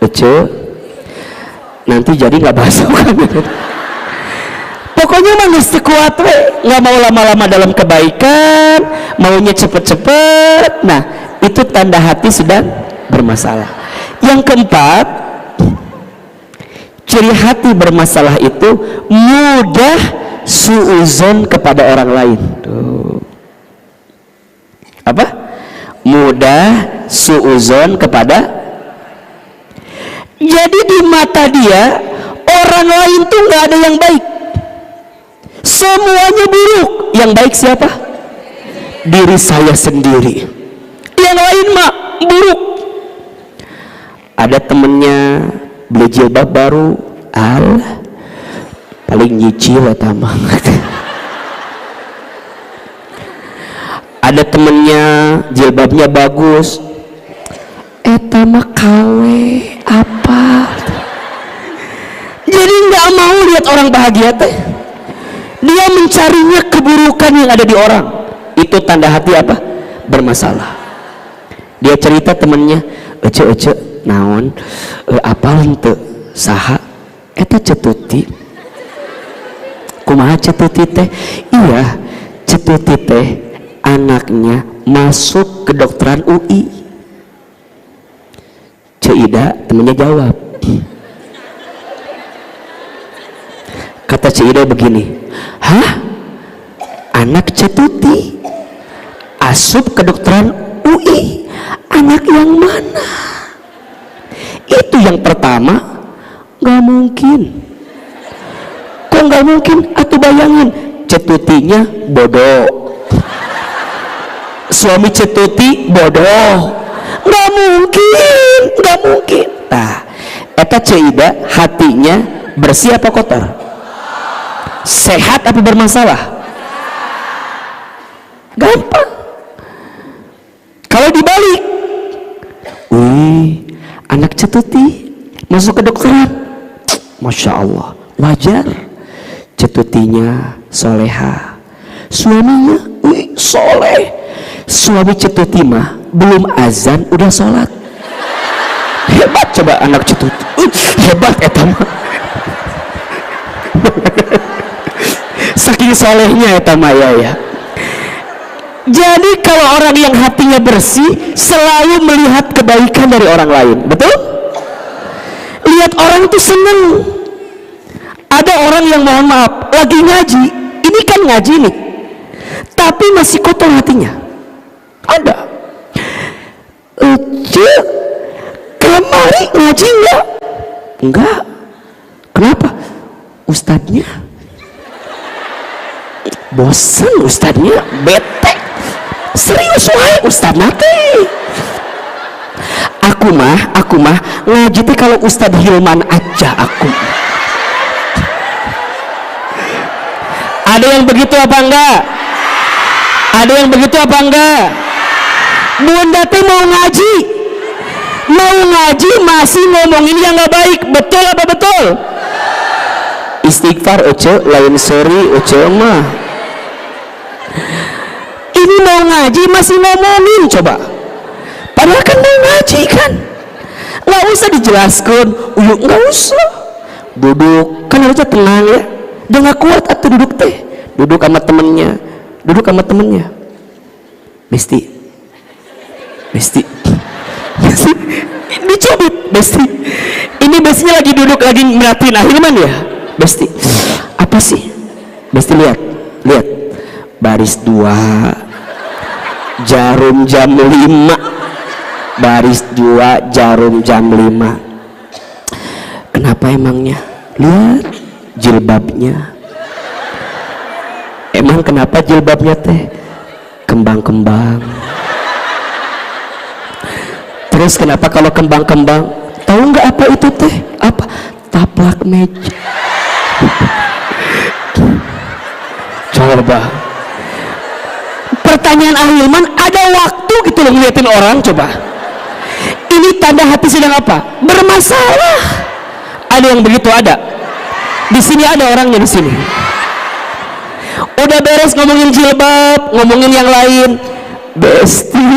Ece nanti jadi nggak bahas kan. Pokoknya manusia kuat we, nggak mau lama-lama dalam kebaikan, maunya cepet-cepet. Nah itu tanda hati sedang bermasalah. Yang keempat, ciri hati bermasalah itu mudah suuzon kepada orang lain. Tuh. Apa? Mudah suuzon kepada. Jadi di mata dia orang lain tuh nggak ada yang baik, semuanya buruk. Yang baik siapa? Diri saya sendiri. Yang lain mah buruk. Ada temennya beli jilbab baru, paling nyicil atau mah. Ada temennya jilbabnya bagus, eta mah KW apa. Jadi nggak mau lihat orang bahagia teh, dia mencarinya keburukan yang ada di orang. Itu tanda hati apa? Bermasalah. Dia cerita temennya, ece naon apal henteu saha eta cetuti. Kumaha cetuti teh? Iya, cetuti teh anaknya masuk kedokteran UI. Cida temennya jawab, kata Cida begini, hah? Anak cetuti asup kedokteran UI, anak yang mana? Itu yang pertama. Gak mungkin. Kok gak mungkin? Atuh bayangin, cetutinya bodoh, suami cetuti bodoh, gak mungkin, gak mungkin. Nah, eta Cida hatinya bersih apa kotor? Sehat apa bermasalah? Gampang. Kalau dibalik, wih, anak cetuti masuk ke kedokteran, Masya Allah, wajar. Cetutinya soleha, suaminya wih soleh. Suami cetuti mah belum azan udah sholat. Hebat coba anak cetuti, hebat eta mah. Saking solehnya eta mah ya. Jadi kalau orang yang hatinya bersih selalu melihat kebaikan dari orang lain, betul? Lihat orang itu seneng. Ada orang yang mohon maaf lagi ngaji, ini kan ngaji nih, tapi masih kotor hatinya. Ada. Kemari ngaji enggak? Enggak. Kenapa? Ustadznya bosen, ustadznya bete. Serius wae ustadz nate. Aku mah ngaji teh kalau Ustadz Hilman aja aku. Ada yang begitu apa enggak? Ada yang begitu apa enggak? Bunda teh mau ngaji masih ngomongin yang nggak baik, betul apa betul? Istighfar Ece, lain sorry Ece mah. Ini mau ngaji masih ngomongin, coba. Padahal kan mau ngaji kan, nggak usah dijelaskan, nggak usah. Duduk, kan harusnya tenang ya. Udah nggak kuat atau duduk teh, duduk sama temennya. Besti, dicobit Besti. Ini Bestinya lagi duduk lagi ngeliatin Ahilman ya. Besti, apa sih? Besti lihat, lihat, baris 2, jarum jam 5, baris 2, jarum jam 5. Kenapa emangnya? Lihat jilbabnya. Emang kenapa jilbabnya teh? Kembang-kembang. Terus kenapa kalau kembang-kembang? Tahu nggak apa itu teh? Apa? Taplak meja. Coba. Pertanyaan Ahilman, ada waktu gitu loh ngeliatin orang, coba. Ini tanda hati sedang apa? Bermasalah. Ada yang begitu ada. Di sini ada orangnya di sini. Udah beres ngomongin jilbab, ngomongin yang lain. Besti.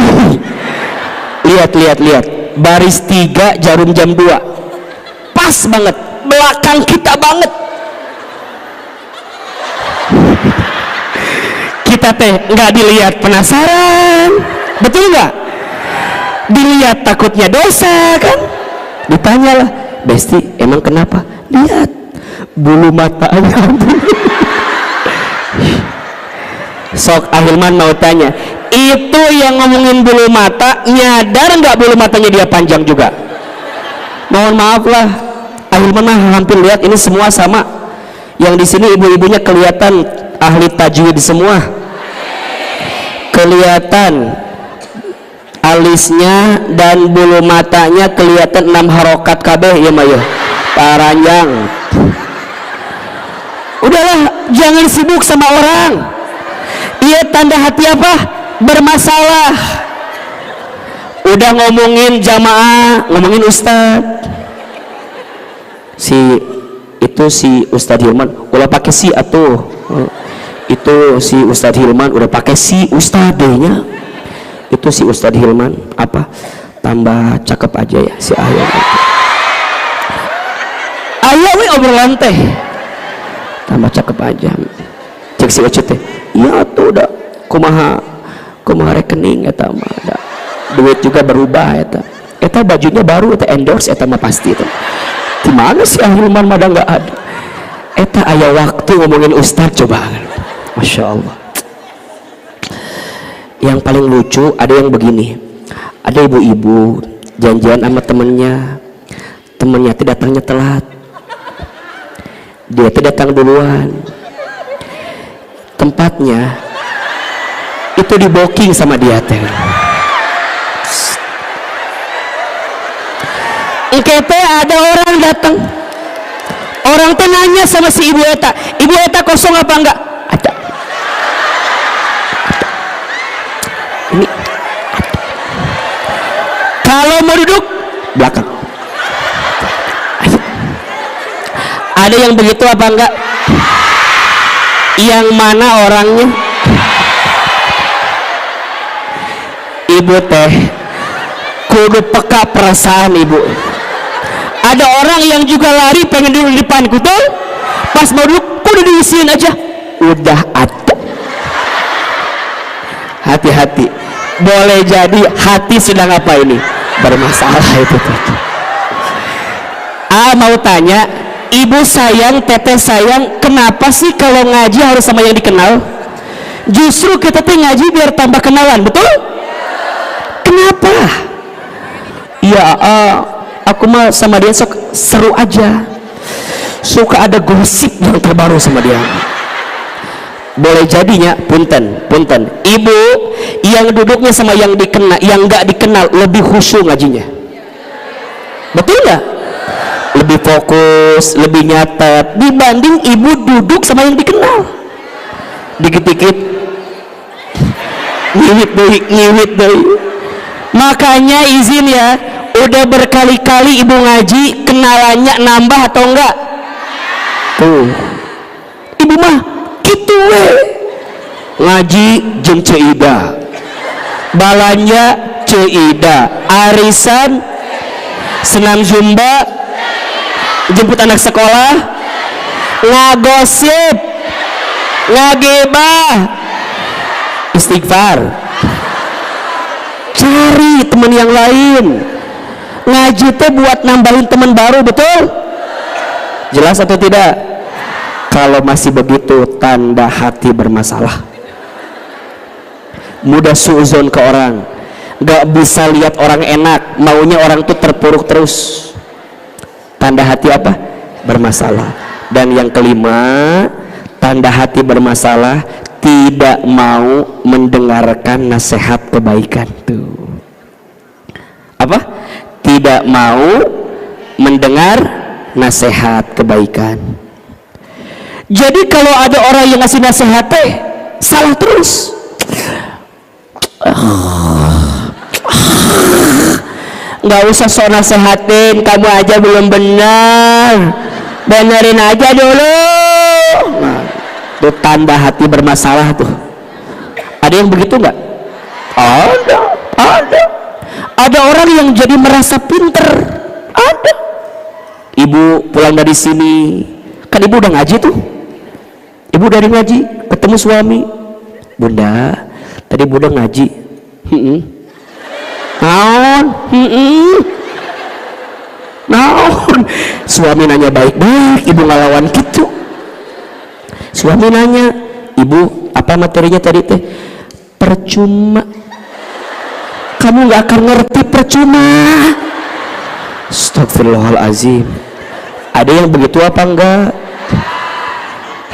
Lihat, lihat, lihat. Baris 3, jarum jam 2. Pas banget, belakang kita banget. Kita teh nggak dilihat penasaran, betul nggak? Dilihat takutnya dosa kan? Ditanyalah, Besti, emang kenapa? Lihat bulu matanya. Sok Ahilman mau tanya, itu yang ngomongin bulu mata, nyadar nggak bulu matanya dia panjang juga? Mohon maaf lah, Ahilman mah hampir lihat ini semua sama. Yang di sini ibu-ibunya kelihatan ahli tajwid semua, kelihatan alisnya dan bulu matanya kelihatan 6 harokat kabeh ya Mayo, paranjang. Udahlah, jangan sibuk sama orang. Iya, tanda hati apa? Bermasalah. Udah ngomongin jamaah, ngomongin ustad. Si Ustadz Hilman udah pakai si atuh. Itu si Ustadz Hilman udah pakai si ustadenya. Itu si Ustadz Hilman apa? Tambah cakep aja ya si ayah. Ayah we obrolan teh. Tambah cakep aja. Cek si Ucut teh. Iya tuh udah kumaha rekening eta mah ada. Duit juga berubah eta. Eta bajunya baru eta endorse eta mah pasti eta. Di mana si Ahilman mah enggak ada. Eta aya waktu ngomongin ustad coba. Masya Allah. Yang paling lucu ada yang begini, ada ibu-ibu janjian sama temennya tuh datangnya telat, dia tuh datang duluan, tempatnya itu di booking sama dia teh. Engkete ada orang datang, orang teh nanya sama si ibu eta kosong apa enggak? Ada. Ini kalau mau duduk belakang. Ada yang begitu apa enggak? Yang mana orangnya? Ibu teh kudu peka perasaan ibu. Ada orang yang juga lari pengen duduk di depan kutul, pas mau duduk kudu diisiin aja. Udah ada. Hati-hati, boleh jadi hati sedang apa ini? Bermasalah itu tuh. Mau tanya, ibu sayang, teteh sayang, kenapa sih kalau ngaji harus sama yang dikenal? Justru kita tuh ngaji biar tambah kenalan, betul? Kenapa? Ya, aku mah sama dia seru aja, suka ada gosip yang terbaru sama dia. Boleh jadinya punten ibu yang duduknya sama yang dikenal, yang nggak dikenal lebih khusyuk ngajinya, betul nggak? Lebih fokus, lebih nyatet dibanding ibu duduk sama yang dikenal. Dikit-dikit ngiwit deh. Makanya izin ya, udah berkali-kali ibu ngaji, kenalannya nambah atau enggak? Tuh ibu mah gitu we ngaji jeung Ceida, balanya Ceida, arisan, senam zumba, jemput anak sekolah, ngagosip, ngagibah, istighfar, cari teman yang lain. Ngaji teh buat nambahin teman baru, betul? Jelas atau tidak? Kalau masih begitu, tanda hati bermasalah. Mudah suuzon ke orang, gak bisa lihat orang enak, maunya orang tuh terpuruk terus. Tanda hati apa? Bermasalah. Dan yang kelima, tanda hati bermasalah, tidak mau mendengarkan nasihat kebaikan. Tuh apa? Tidak mau mendengar nasihat kebaikan. Jadi kalau ada orang yang ngasih nasihat salah terus. Nggak usah sok nasehatin, kamu aja belum benar, benerin aja dulu. Nah, itu tanda hati bermasalah tuh. Ada yang begitu nggak? Ada orang yang jadi merasa pinter. Ada. Ibu pulang dari sini, kan ibu udah ngaji tuh. Ibu dari ngaji ketemu suami, bunda, tadi bunda ngaji. Naon? Suami nanya baik-baik, ibu ngelawan gitu. Suami nanya, ibu apa materinya tadi teh? Percuma. Kamu nggak akan ngerti, percuma. Astagfirullahalazim. Ada yang begitu apa enggak?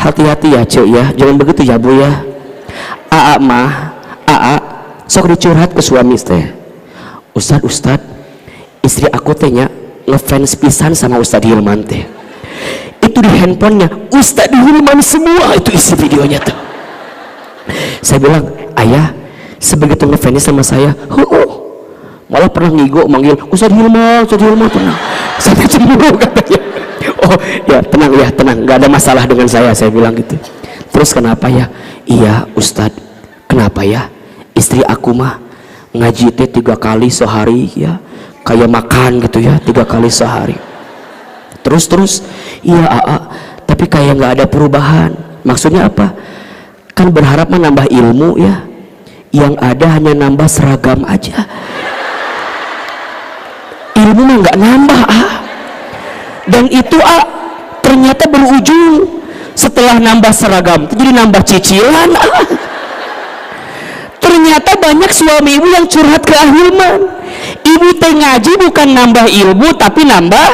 Hati-hati ya cek ya, jangan begitu ya bu ya. Aa sok dicurhat ke suami teh. Ustad, istri aku tehnya ngefans pisan sama Ustad Hilman teh. Itu di handphonenya Ustad Hilman semua itu isi videonya tuh. Saya bilang, ayah sebegitu ngefans sama saya, malah pernah ngigo manggil Ustad Hilman pernah. Saya cemburu katanya. Oh ya tenang, nggak ada masalah dengan saya bilang gitu. Terus kenapa ya? Iya Ustad, kenapa ya? Istri aku mah ngaji teh 3 kali sehari ya, kayak makan gitu ya, 3 kali sehari. Terus iya tapi kayak nggak ada perubahan. Maksudnya apa? Kan berharap menambah ilmu ya, yang ada hanya nambah seragam aja, ilmu mah nggak nambah dan itu ternyata berujung setelah nambah seragam jadi nambah cicilan. Ternyata banyak suami ibu yang curhat ke Ahilman, ibu teh ngaji bukan nambah ilmu tapi nambah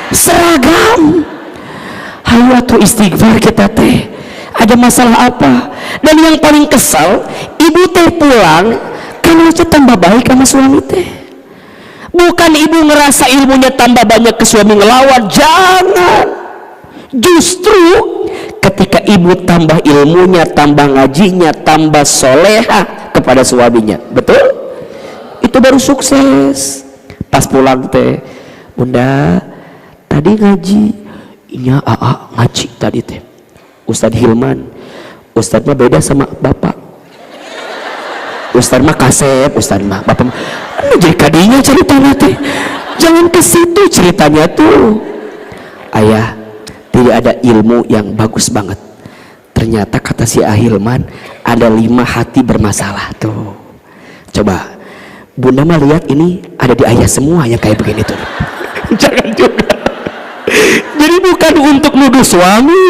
seragam. Hayu atuh istighfar kita teh, ada masalah apa? Dan yang paling kesal, ibu teh pulang karena tambah baik sama suami teh. Bukan ibu ngerasa ilmunya tambah banyak ke suami ngelawan, jangan. Justru ketika ibu tambah ilmunya, tambah ngajinya, tambah soleha kepada suaminya, betul? Itu baru sukses. Pas pulang teh, bunda tadi ngaji, iya ngaji tadi teh. Ustad Hilman, Ustad mah beda sama bapak. Ustad mah kasep, Ustad mah bapak mah jadi kadinya ceritanya teh. Jangan ke situ ceritanya tuh. Ayah, tidak ada ilmu yang bagus banget. Ternyata kata si Ahilman ada 5 hati bermasalah tuh. Coba bunda mah lihat ini ada di ayah semua yang kayak begini tuh. Jangan juga. Jadi bukan untuk nuduh suami,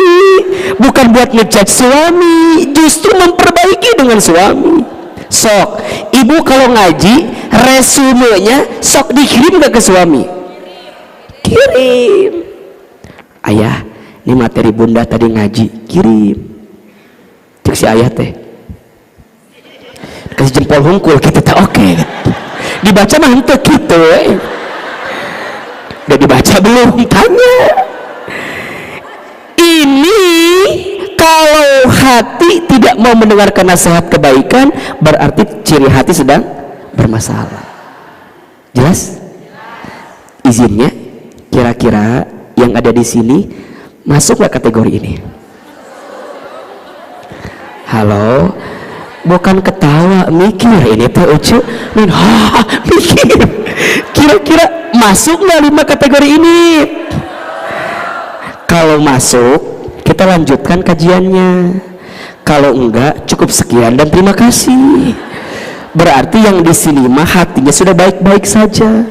bukan buat ngejudge suami, justru memperbaiki dengan suami. Sok ibu kalau ngaji resumenya sok dikirim gak ke suami? Kirim. Ayah, ini materi bunda tadi ngaji, kirim. Cek si ayah teh kasih jempol hungkul gitu tak oke. Dibaca mah henteu gitu udah dibaca belum? Tanya. Ini kalau hati tidak mau mendengarkan nasihat kebaikan, berarti ciri hati sedang bermasalah. Jelas? Izinnya, kira-kira yang ada di sini masuk nggak kategori ini? Halo, bukan ketawa, mikir ini teh ucu, mikir. Kira-kira masuk nggak 5 kategori ini? Kalau masuk, kita lanjutkan kajiannya. Kalau enggak, cukup sekian dan terima kasih. Berarti yang di sini mah hatinya sudah baik-baik saja.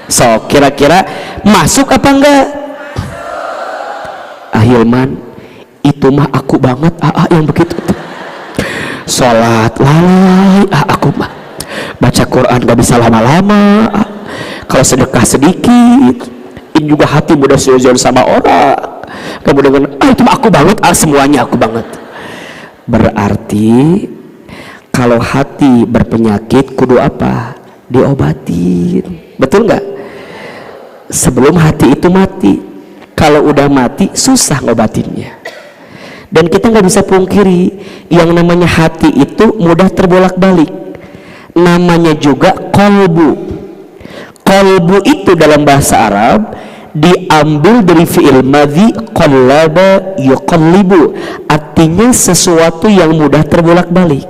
So, kira-kira masuk apa enggak? Ahilman, itu mah aku banget yang begitu tuh. Sholat lalai aku mah, baca Quran gak bisa lama-lama, kalau sedekah sedikit, ini juga hati mudah suzon sama orang, kemudian itu mah aku banget, semuanya aku banget. Berarti kalau hati berpenyakit kudu apa? Diobatin, betul nggak? Sebelum hati itu mati. Kalau udah mati susah ngobatinnya. Dan kita nggak bisa pungkiri yang namanya hati itu mudah terbolak-balik. Namanya juga qalbu. Qalbu itu dalam bahasa Arab diambil dari fi'il madhi qallaba yuqallibu, artinya sesuatu yang mudah terbolak-balik.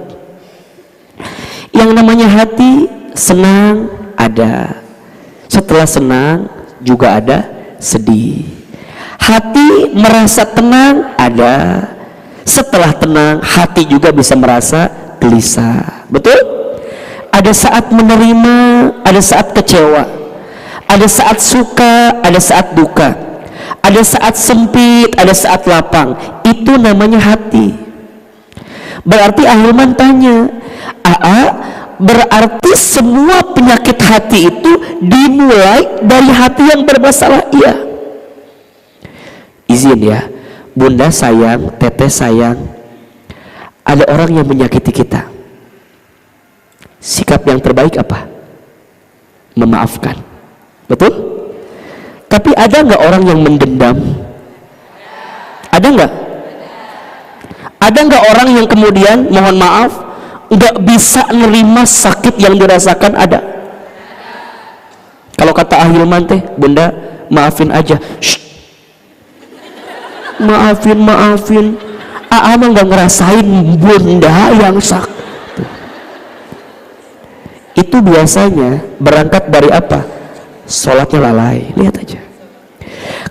Yang namanya hati senang ada, setelah senang juga ada sedih. Hati merasa tenang ada, setelah tenang hati juga bisa merasa gelisah. Betul? Ada saat menerima, ada saat kecewa, ada saat suka, ada saat duka, ada saat sempit, ada saat lapang. Itu namanya hati. Berarti Ahilman tanya, berarti semua penyakit hati itu dimulai dari hati yang bermasalah? Iya. Izin ya, bunda sayang, teteh sayang, ada orang yang menyakiti kita. Sikap yang terbaik apa? Memaafkan. Betul? Tapi ada nggak orang yang mendendam? Ada nggak? Ada nggak orang yang kemudian mohon maaf nggak bisa nerima sakit yang dirasakan? Ada. Kalau kata Ahilman teh, bunda maafin aja. Shh. Maafin mah nggak ngerasain bunda yang sakit. Itu biasanya berangkat dari apa? Sholatnya lalai. Lihat aja,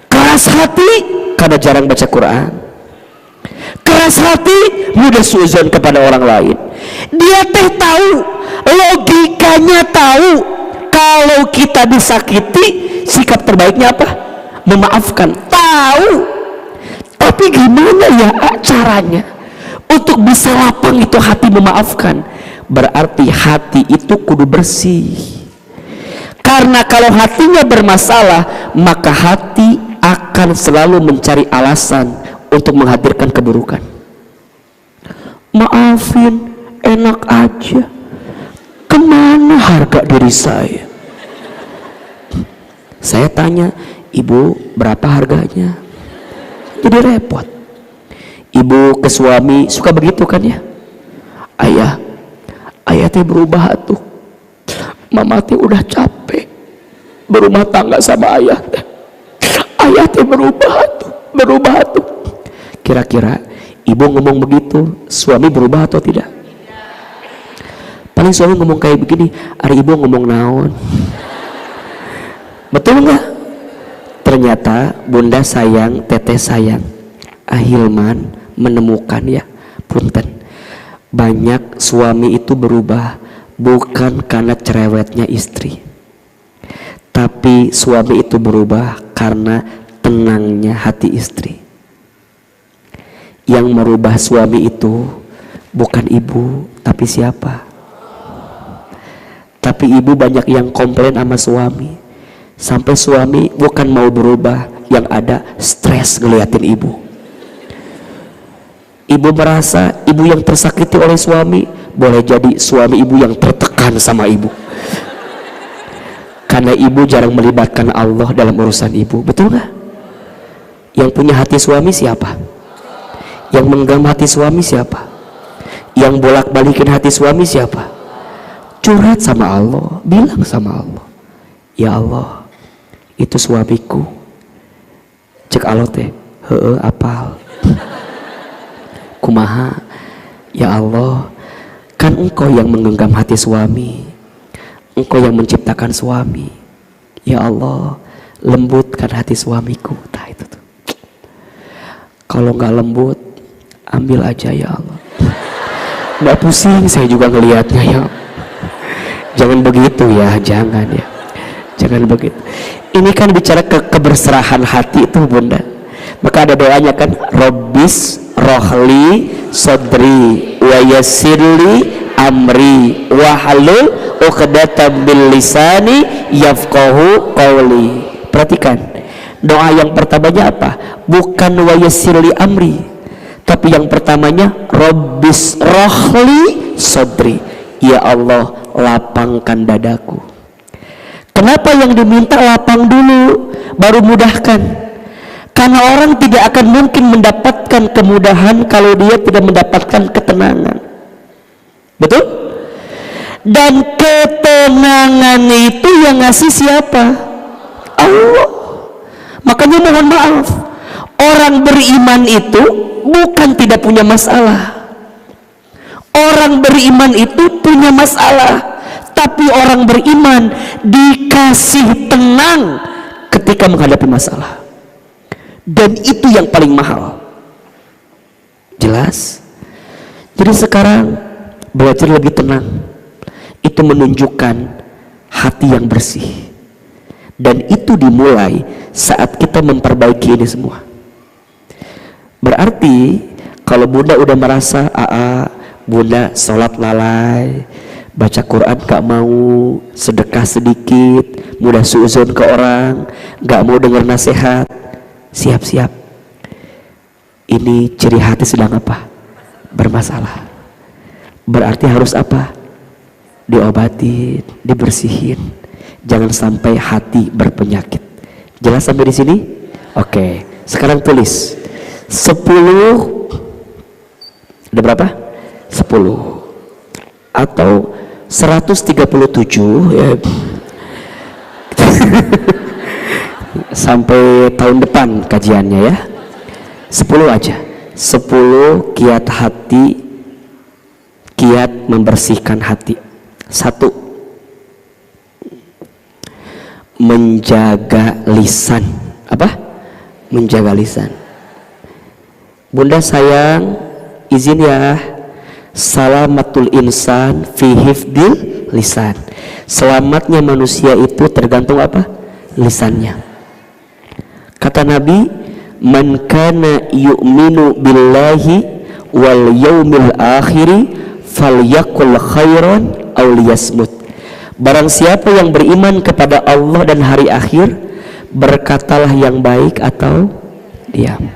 keras hati karena jarang baca Quran, keras hati mudah suuzon kepada orang lain. Dia teh tahu, logikanya tahu kalau kita disakiti sikap terbaiknya apa? Memaafkan. Tahu, tapi gimana ya caranya untuk bisa lapang itu hati memaafkan? Berarti hati itu kudu bersih. Karena kalau hatinya bermasalah, maka hati akan selalu mencari alasan untuk menghadirkan keburukan. Maafin, enak aja. Kemana harga diri saya? Saya tanya, ibu berapa harganya? Jadi repot. Ibu ke suami suka begitu kan ya? Ayah teh berubah tuh. Mama teh udah capek berumah tangga sama ayah teh. Ayah teh berubah tuh. Kira-kira ibu ngomong begitu, suami berubah atau tidak? Paling suami ngomong kayak begini, hari ibu ngomong naon? Betul nggak? Ternyata bunda sayang, teteh sayang, Ahilman menemukan ya, punten, banyak suami itu berubah bukan karena cerewetnya istri, tapi suami itu berubah karena tenangnya hati istri. Yang merubah suami itu bukan ibu, tapi siapa? Tapi ibu banyak yang komplain sama suami, sampai suami bukan mau berubah, yang ada stres ngeliatin ibu. Ibu merasa ibu yang tersakiti oleh suami, boleh jadi suami ibu yang tertekan sama ibu. Karena ibu jarang melibatkan Allah dalam urusan ibu. Betul gak? Yang punya hati suami siapa? Yang menggenggam hati suami siapa? Yang bolak-balikin hati suami siapa? Curhat sama Allah, bilang sama Allah, ya Allah, itu suamiku. Cek Allah teh, apal. Kumaha, ya Allah, kan engkau yang menggenggam hati suami, engkau yang menciptakan suami, ya Allah, lembutkan hati suamiku. Nah itu tuh, kalau nggak lembut, ambil aja ya Allah. Nggak pusing saya juga ngelihatnya ya. Jangan begitu ya, jangan ya, jangan begitu. Ini kan bicara keberserahan hati itu bunda. Maka ada doanya kan, Rabbis rohli sodri wa yassirli amri wahlul 'uqdatam bil lisani yafqahu qawli. Perhatikan, doa yang pertamanya apa? Bukan wa yassirli amri, tapi yang pertamanya Rabbis rohli sodri, ya Allah lapangkan dadaku. Kenapa yang diminta lapang dulu baru mudahkan? Karena orang tidak akan mungkin mendapatkan kemudahan kalau dia tidak mendapatkan ketenangan. Betul? Dan ketenangan itu yang ngasih siapa? Allah. Makanya mohon maaf, orang beriman itu bukan tidak punya masalah. Orang beriman itu punya masalah, tapi orang beriman dikasih tenang ketika menghadapi masalah. Dan itu yang paling mahal. Jelas? Jadi sekarang belajar lebih tenang, itu menunjukkan hati yang bersih. Dan itu dimulai saat kita memperbaiki ini semua. Berarti kalau bunda udah merasa bunda sholat lalai, baca Quran gak mau, sedekah sedikit, mudah suuzon ke orang, gak mau dengar nasihat, siap-siap, ini ciri hati sedang apa? Bermasalah. Berarti harus apa? Diobatin, dibersihin. Jangan sampai hati berpenyakit. Jelas sampai di sini? Oke, sekarang tulis 10. Ada berapa? 10 atau 137 ya. Sampai tahun depan kajiannya ya. 10 aja. 10 kiat hati, kiat membersihkan hati. 1, menjaga lisan. Apa? Menjaga lisan. Bunda sayang, izin ya, salamatul insan fi hifdil lisan. Selamatnya manusia itu tergantung apa? Lisannya. Kata Nabi, man kana yu'minu billahi wal yaumil akhiri falyakul khairan aw liyasmut. Barang siapa yang beriman kepada Allah dan hari akhir, berkatalah yang baik atau diam.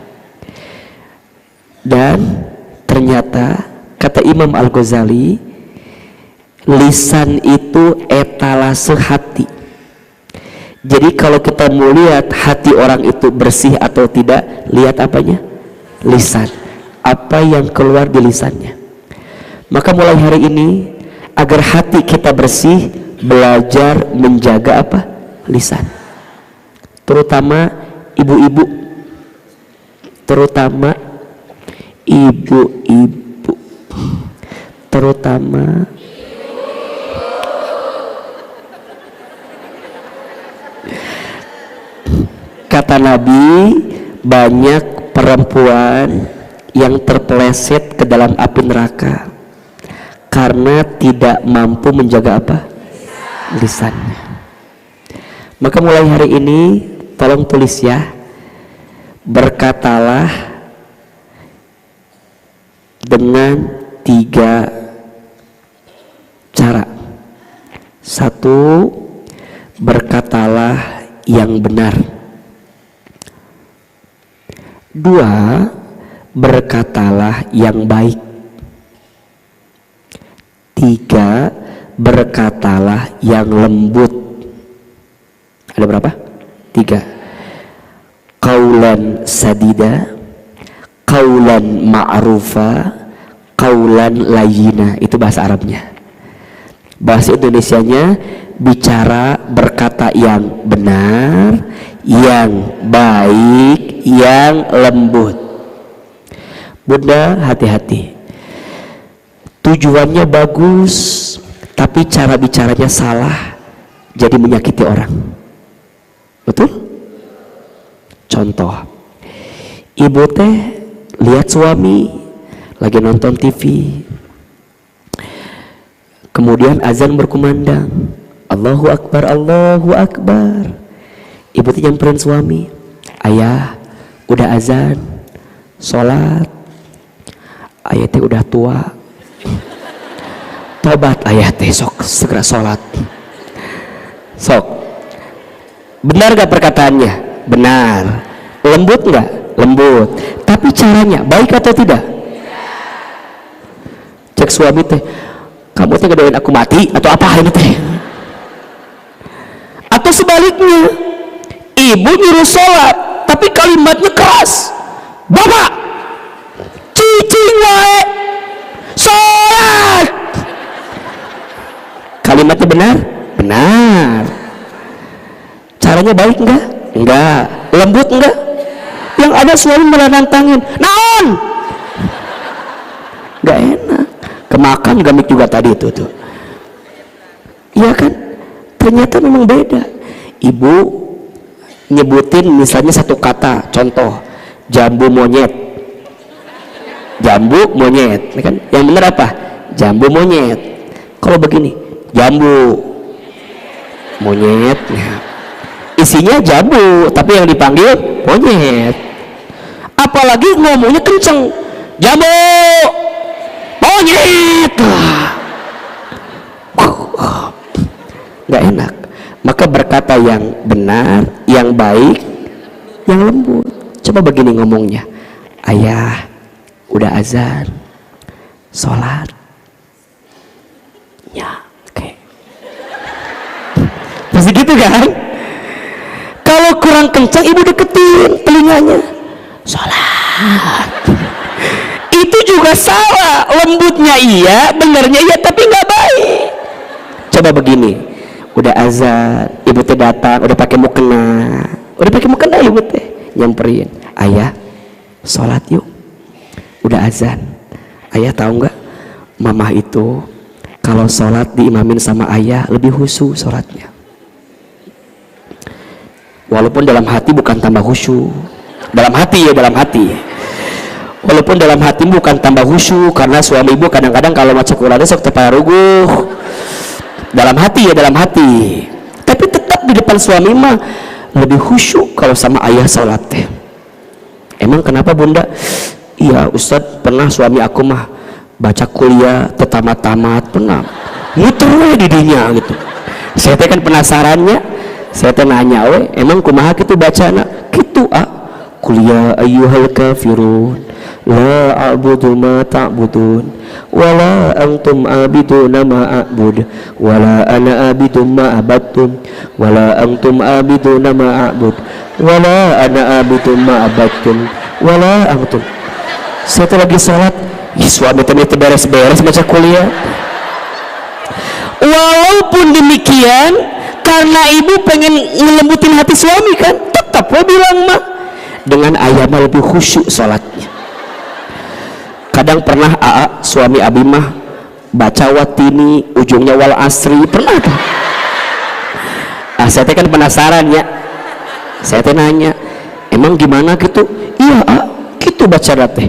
Dan ternyata kata Imam Al-Ghazali, lisan itu etalase hati. Jadi kalau kita mau lihat hati orang itu bersih atau tidak, lihat apanya? Lisan. Apa yang keluar di lisannya. Maka mulai hari ini, agar hati kita bersih, belajar menjaga apa? Lisan. Terutama ibu-ibu. Terutama ibu-ibu. Terutama kata Nabi, banyak perempuan yang terpeleset ke dalam api neraka karena tidak mampu menjaga apa? Lisannya. Maka mulai hari ini tolong tulis ya, berkatalah dengan 3 cara. 1, berkatalah yang benar. 2, berkatalah yang baik. 3, berkatalah yang lembut. Ada berapa? 3. Qaulan sadida, qaulan ma'rufa, qaulan layyina. Itu bahasa Arabnya. Bahasa Indonesianya, bicara berkata yang benar, yang baik, yang lembut. Bunda hati-hati, tujuannya bagus tapi cara bicaranya salah, jadi menyakiti orang. Betul? Contoh, ibu teh lihat suami lagi nonton TV, kemudian azan berkumandang, Allahu Akbar, Allahu Akbar. Ibu teh nyamperin suami, ayah udah azan, sholat, ayatnya udah tua, tobat ayatnya sok segera sholat. Sok, benar gak perkataannya? Benar. Lembut gak? Lembut. Tapi caranya baik atau tidak? Cek suami teh, kamu teh ngedoain aku mati atau apa ini teh? Atau sebaliknya, ibu nyuruh sholat tapi kalimatnya keras, bapak cicing wae sholat. Kalimatnya benar? Benar. Caranya baik enggak? Enggak. Lembut enggak? Yang ada suami malah nantangin, naon? Enggak enak. Kemakan gamik juga tadi itu tuh. Iya kan? Ternyata memang beda. Ibu nyebutin misalnya satu kata, contoh jambu monyet. Jambu monyet, kan? Yang benar apa? Jambu monyet. Kalau begini, jambu monyet, ya. Isinya jambu tapi yang dipanggil monyet. Apalagi ngomongnya kenceng, jambu monyet, nggak enak. Maka berkata yang benar, yang baik, yang lembut. Coba begini ngomongnya, ayah udah azan, sholat ya, oke. Pasti gitu kan? Kalau kurang kencang, ibu deketin telinganya, sholat. Itu juga salah. Lembutnya iya, benernya iya, tapi nggak baik. Coba begini, udah azan, ibu teh datang, udah pakai mukena, ibu teh nyamperin, ayah sholat yuk. Udah azan, ayah tahu nggak, mamah itu kalau sholat diimamin sama ayah lebih khusyuk sholatnya. Walaupun dalam hati bukan tambah khusyuk, dalam hati. Walaupun dalam hati bukan tambah khusyuk, karena suami ibu kadang-kadang kalau maca Quran sok teparuguh. Dalam hati. Tapi tetap di depan suami mah lebih khusyuk kalau sama ayah sholat teh. Emang kenapa bunda? Iya Ustadz, pernah suami aku mah baca kuliah tamat pernah muter didinya gitu. Saya teh kan penasarannya, saya teh nanya emang kumaha gitu bacana gitu kuliah ayyuhal kafirun la a'budu ma ta'budun wala antum abiduna ma a'bud wala ana abidu ma abattum wala antum abiduna ma a'bud wala ana abidu ma abattum wala antum. Saya tuh lagi sholat, suami itu beres-beres baca kuliah. Walaupun demikian, karena ibu pengen ngelembutin hati suami kan, tetap bilang mah dengan ayah mah lebih khusyuk sholatnya. Kadang pernah suami abi mah baca watini ujungnya wal asri, pernah kan? Saya kan penasaran ya, saya nanya, emang gimana gitu? Iya gitu baca teh.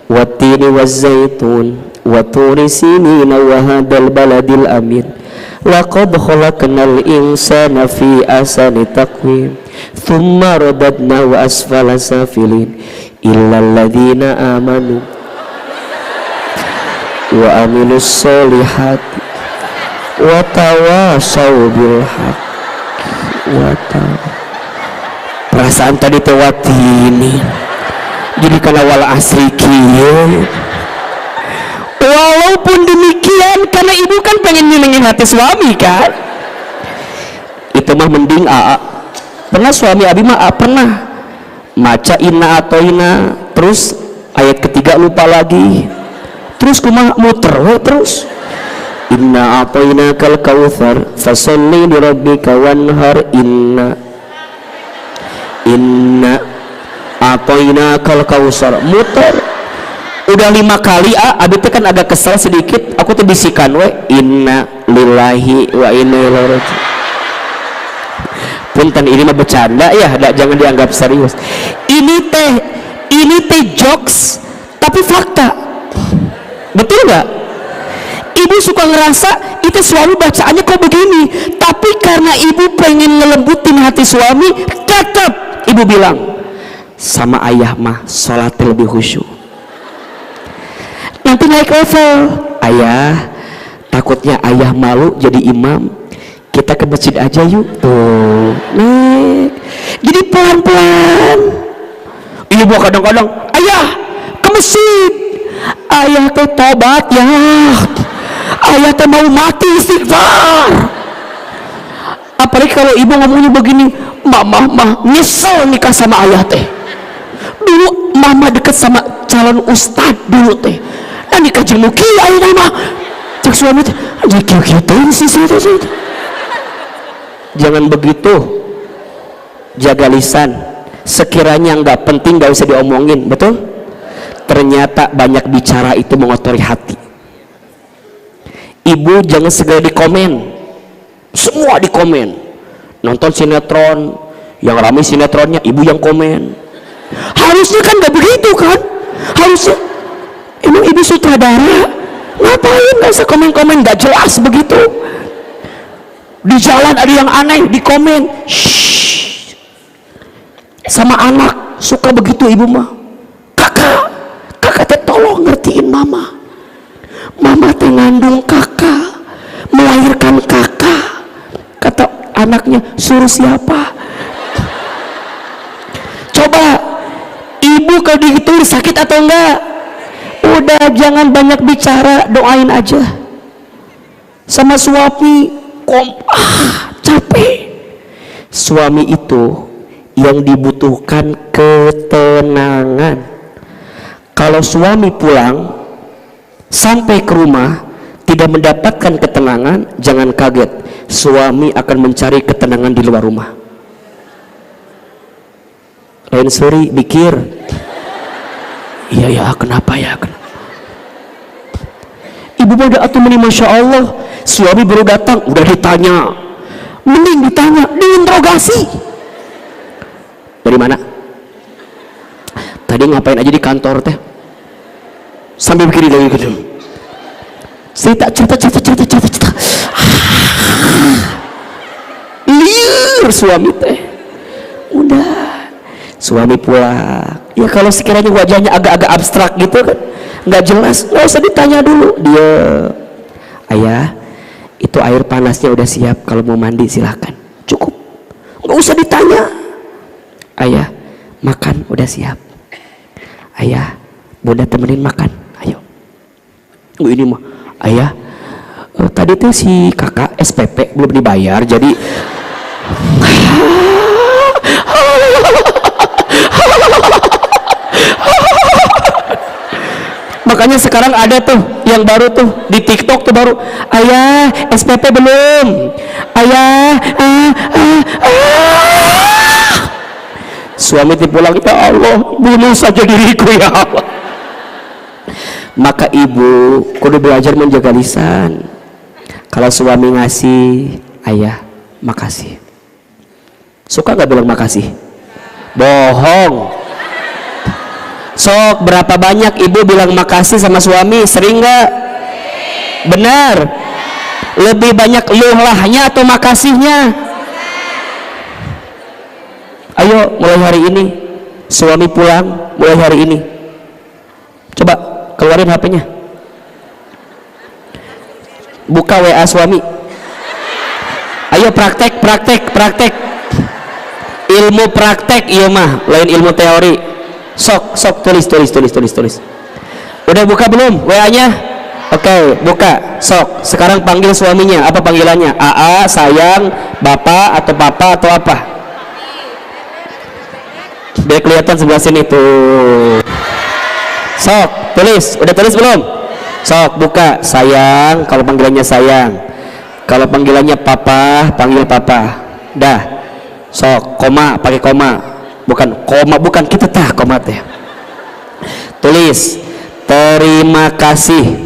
Watini wazzaitun wa turi sinina wa hadal baladil amin laqad khalaqnal insana fi ahsani taqwim thumma radadnahu asfala safilin illa alladhina amanu wa amilus solihati wa tawasaw bil haqqi wa perasaan tadi teh watini jadi karena wal asri kieu. Walaupun demikian, karena ibu kan pengen nyenengin hati suami kan, itu mah mending pernah suami abi mah pernah maca inna atau ina terus ayat ketiga lupa lagi, terus kumaha muter terus inna atoina kal kautsar fasalli li rabbika wanhar inna atoina kal kausar muter udah 5 kali abi teh kan agak kesal sedikit, aku tuh bisikan inna lillahi wa inna ilaihi raji'un. Punten ini mah bercanda ya, jangan dianggap serius. Ini teh jokes tapi fakta, betul nggak? Ibu suka ngerasa itu suami bacaannya kok begini, tapi karena ibu pengen ngelembutin hati suami, tetap ibu bilang sama ayah mah sholatnya lebih khusyuk. Nanti naik level, ayah takutnya ayah malu jadi imam, kita ke masjid aja yuk. Tuh naik, jadi pelan-pelan. Ibu kadang-kadang, ayah ke masjid, ayah teh tobat ya, ayah teh mau mati istighfar. Apalagi kalau ibu ngomongnya begini, mama nyesel nikah sama ayah teh. Dulu mama deket sama calon ustad dulu teh, dan nikah jeung muki ayeuna mah cek suami teh kieu-kieu sih. Jangan begitu, jaga lisan. Sekiranya nggak penting nggak usah diomongin, betul? Ternyata banyak bicara itu mengotori hati. Ibu jangan segera dikomen, semua dikomen. Nonton sinetron, yang ramai sinetronnya ibu yang komen. Harusnya kan nggak begitu kan? Harusnya emang ibu sutradara, ngapain nggak usah komen-komen nggak jelas begitu. Di jalan ada yang aneh di komen. Shhh. Sama anak suka begitu ibu mah. Kakak teh tolong ngertiin mama teh ngandung kakak, melahirkan kakak. Kata anaknya, suruh siapa? Coba ibu kalau dihitung sakit atau enggak? Udah jangan banyak bicara, doain aja. Sama suami capek. Suami itu yang dibutuhkan ketenangan. Kalau suami pulang sampai ke rumah tidak mendapatkan ketenangan, jangan kaget, suami akan mencari ketenangan di luar rumah. Lain suri mikir, iya kenapa ya? Ibu udah atuh meni, masya Allah, suami baru datang udah ditanya, mending ditanya, diinterogasi. Dari mana? Tadi ngapain aja di kantor teh? Sambil begini lagi gitu. Cerita. Liur suami teh. Udah. Suami pulang. Ya kalau sekiranya wajahnya agak-agak abstrak gitu kan, nggak jelas, nggak usah ditanya dulu. Dia, ayah, itu air panasnya udah siap, kalau mau mandi silahkan. Cukup. Nggak usah ditanya. Ayah, makan udah siap. Ayah, bunda temenin makan. Ayo. Ini mah, ayah, tadi tuh si kakak SPP belum dibayar, jadi makanya sekarang ada tuh yang baru tuh di TikTok tuh baru, ayah SPP belum, ayah suami pulang, ya Allah bunuh saja diriku ya Allah. Maka ibu kudu belajar menjaga lisan. Kalau suami ngasih, ayah makasih. Suka gak bilang makasih? Bohong. Sok, berapa banyak ibu bilang makasih sama suami? Sering gak? Benar. Lebih banyak luhlahnya atau makasihnya? Ayo mulai hari ini, suami pulang mulai hari ini, coba keluarin HP-nya, buka WA suami, ayo praktek, ilmu praktek, iya mah lain ilmu teori. Sok tulis. Udah buka belum WA-nya? Oke, buka. Sok, sekarang panggil suaminya. Apa panggilannya? AA, sayang, bapak atau papa atau apa? Biar kelihatan sebelah sini tuh. Sok, tulis. Udah tulis belum? Sok, buka. Sayang, kalau panggilannya sayang. Kalau panggilannya papa, panggil papa. Dah. Sok, koma, pakai koma. Bukan kita tah koma teh. Tulis. Terima kasih.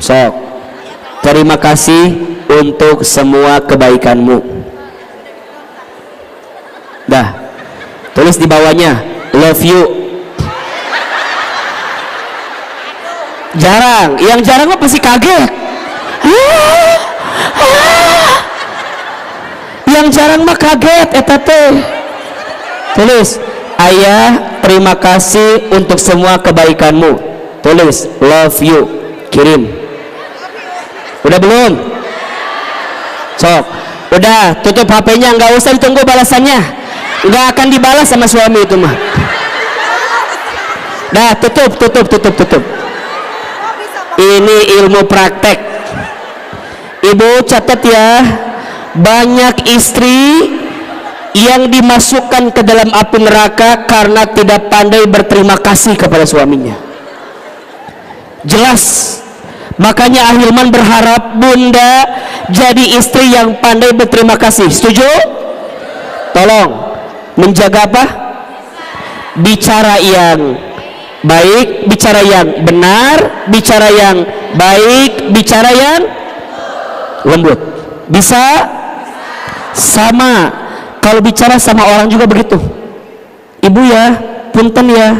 Sok. Terima kasih untuk semua kebaikanmu. Dah. Tulis di bawahnya, love you. Jarang, yang jarang mah pasti kaget. Yang jarang mah kaget eta teh. Tulis, ayah terima kasih untuk semua kebaikanmu. Tulis love you, kirim. Udah belum? Sok, udah tutup HP-nya, nggak usah ditunggu balasannya, nggak akan dibalas sama suami itu mah. Dah tutup. Ini ilmu praktek. Ibu catat ya, banyak istri yang dimasukkan ke dalam api neraka karena tidak pandai berterima kasih kepada suaminya. Jelas. Makanya Ahilman berharap Bunda jadi istri yang pandai berterima kasih. Setuju? Tolong menjaga apa? Bicara yang baik, bicara yang benar, bicara yang baik, bicara yang lembut. Bisa? Sama. Kalau bicara sama orang juga begitu. Ibu ya, punten ya,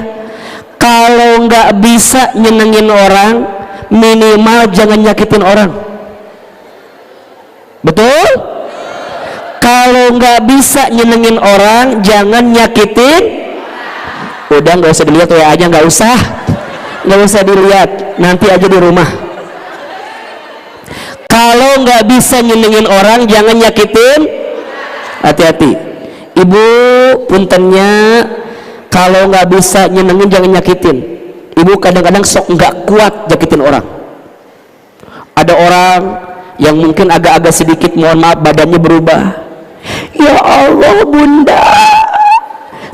kalau nggak bisa nyenengin orang, minimal jangan nyakitin orang. Betul? Kalau nggak bisa nyenengin orang, jangan nyakitin. Udah nggak usah dilihat ya aja, nggak usah dilihat, nanti aja di rumah. Kalau nggak bisa nyenengin orang, jangan nyakitin. Hati-hati, ibu puntennya, kalau nggak bisa nyenengin jangan nyakitin. Ibu kadang-kadang sok nggak kuat nyakitin orang. Ada orang yang mungkin agak-agak sedikit, mohon maaf, badannya berubah. Ya Allah Bunda,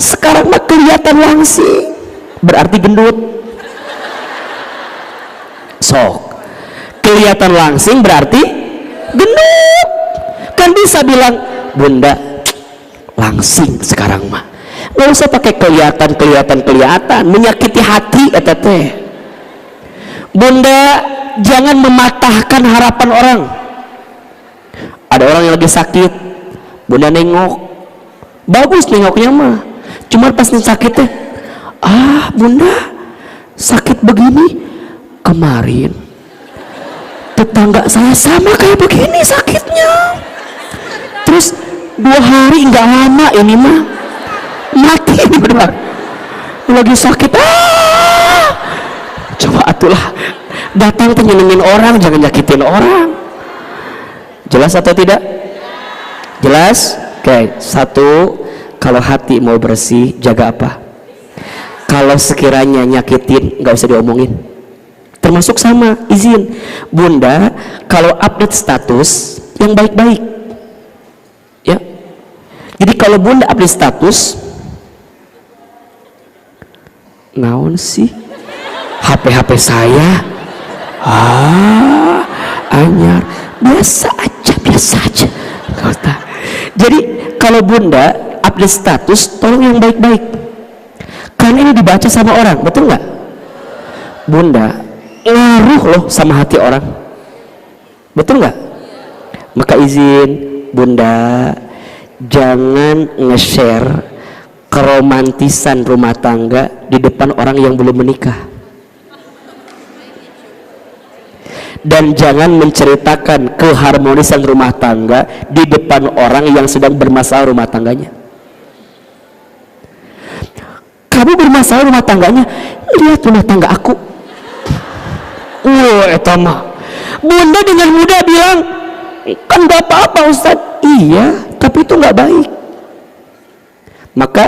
sekarang mah kelihatan langsing, berarti gendut. Sok kelihatan langsing berarti gendut. Kan bisa bilang, Bunda langsing sekarang mah, nggak usah pakai kelihatan menyakiti hati kata teh. Bunda jangan mematahkan harapan orang. Ada orang yang lagi sakit, Bunda nengok, bagus nengoknya mah, cuma pas sakit teh, Bunda sakit begini, kemarin tetangga saya sama kayak begini sakitnya, terus 2 hari nggak lama ini mah mati ini benar, lagi sakit. Coba atulah datang tuh nyenengin orang, jangan nyakitin orang. Jelas atau tidak? Jelas? Oke. 1, kalau hati mau bersih, jaga apa? Kalau sekiranya nyakitin, nggak usah diomongin. Termasuk sama izin, Bunda kalau update status yang baik-baik ya. Jadi kalau Bunda update status, naon sih HP saya anyar, biasa aja. Jadi kalau Bunda update status, tolong yang baik-baik, karena ini dibaca sama orang, betul nggak? Bunda ngaruh loh sama hati orang, betul nggak? Maka izin Bunda jangan nge-share keromantisan rumah tangga di depan orang yang belum menikah, dan jangan menceritakan keharmonisan rumah tangga di depan orang yang sedang bermasalah rumah tangganya. Kamu bermasalah rumah tangganya, lihat rumah tangga aku. Etama Bunda dengan mudah bilang, kan gak apa-apa Ustaz. Iya, tapi itu gak baik. Maka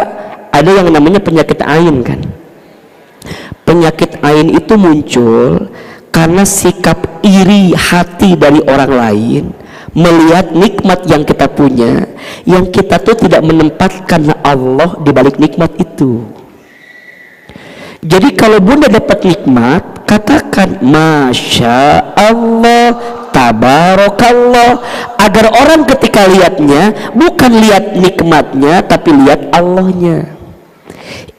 ada yang namanya penyakit ain kan. Penyakit ain itu muncul karena sikap iri hati dari orang lain melihat nikmat yang kita punya, yang kita tuh tidak menempatkan Allah di balik nikmat itu. Jadi kalau Bunda dapat nikmat, katakan Masya Allah, Tabarakallah, agar orang ketika lihatnya bukan lihat nikmatnya tapi lihat Allahnya.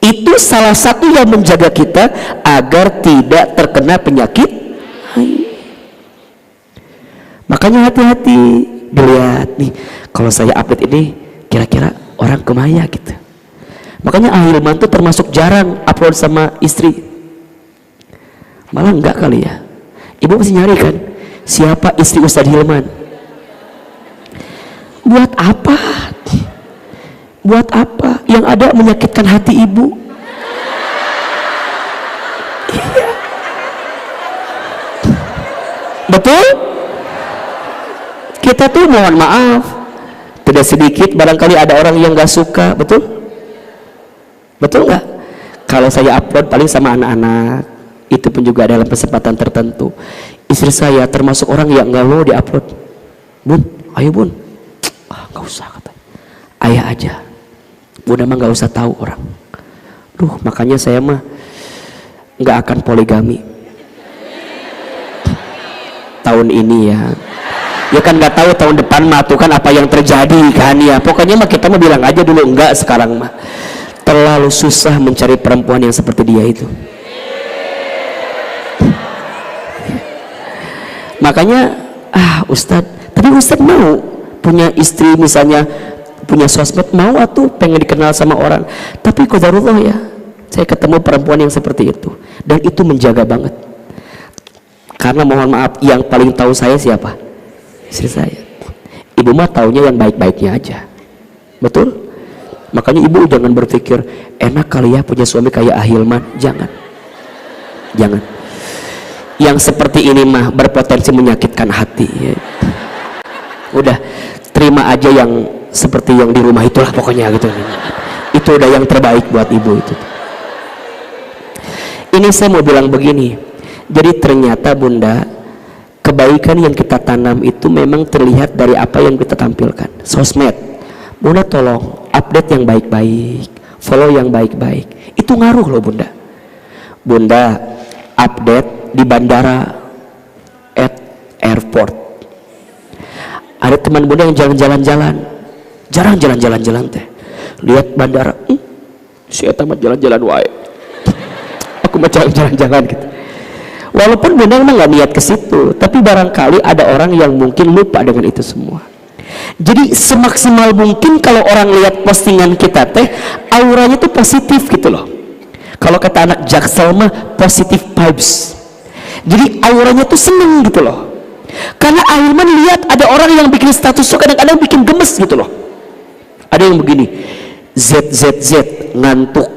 Itu salah satu yang menjaga kita agar tidak terkena penyakit. Makanya hati-hati, dilihat nih, kalau saya update ini kira-kira orang kemaya gitu. Makanya Ahilman tuh termasuk jarang upload sama istri, malah enggak kali ya. Ibu pasti nyari kan siapa istri Ustadz Hilman. Buat apa? Buat apa? Yang ada menyakitkan hati ibu. Iya. Betul? Kita tuh mohon maaf, tidak sedikit barangkali ada orang yang gak suka. Betul? Betul nggak? Kalau saya upload paling sama anak-anak, itu pun juga dalam kesempatan tertentu. Istri saya termasuk orang yang nggak mau diupload. Bun, ayo bun. Nggak usah kata. Ayah aja. Bunda mah nggak usah tahu orang. Duh, makanya saya mah nggak akan poligami tahun ini ya. Ya kan nggak tahu tahun depan mah tuh kan apa yang terjadi kan ya. Pokoknya mah kita mah bilang aja dulu enggak sekarang mah. Terlalu susah mencari perempuan yang seperti dia itu. Makanya Ustadz, tapi Ustadz mau punya istri misalnya, punya sosmed, mau atuh pengen dikenal sama orang. Tapi qadarullah ya, saya ketemu perempuan yang seperti itu, dan itu menjaga banget. Karena mohon maaf, yang paling tahu saya siapa? Istri saya. Ibu mah taunya yang baik-baiknya aja. Betul? Makanya ibu jangan berpikir enak kali ya punya suami kayak Ahilman. Jangan. Yang seperti ini mah berpotensi menyakitkan hati ya. Udah terima aja yang seperti yang di rumah itulah pokoknya gitu. Itu udah yang terbaik buat ibu itu. Ini saya mau bilang begini, jadi ternyata bunda, kebaikan yang kita tanam itu memang terlihat dari apa yang kita tampilkan. Sosmed, bunda tolong update yang baik-baik, follow yang baik-baik, itu ngaruh loh bunda. Bunda update di bandara, at airport, ada teman bunda yang jarang jalan-jalan teh, lihat bandara, si eta mah jalan-jalan wae, aku mah jalan-jalan gitu. Walaupun bunda memang nggak niat ke situ, tapi barangkali ada orang yang mungkin lupa dengan itu semua. Jadi semaksimal mungkin kalau orang lihat postingan kita teh, auranya tuh positif gitu loh. Kalau kata anak Jaksel mah positive vibes. Jadi auranya tuh seneng gitu loh. Karena Ahilman lihat ada orang yang bikin status tuh kadang-kadang bikin gemes gitu loh. Ada yang begini, ZZZ ngantuk,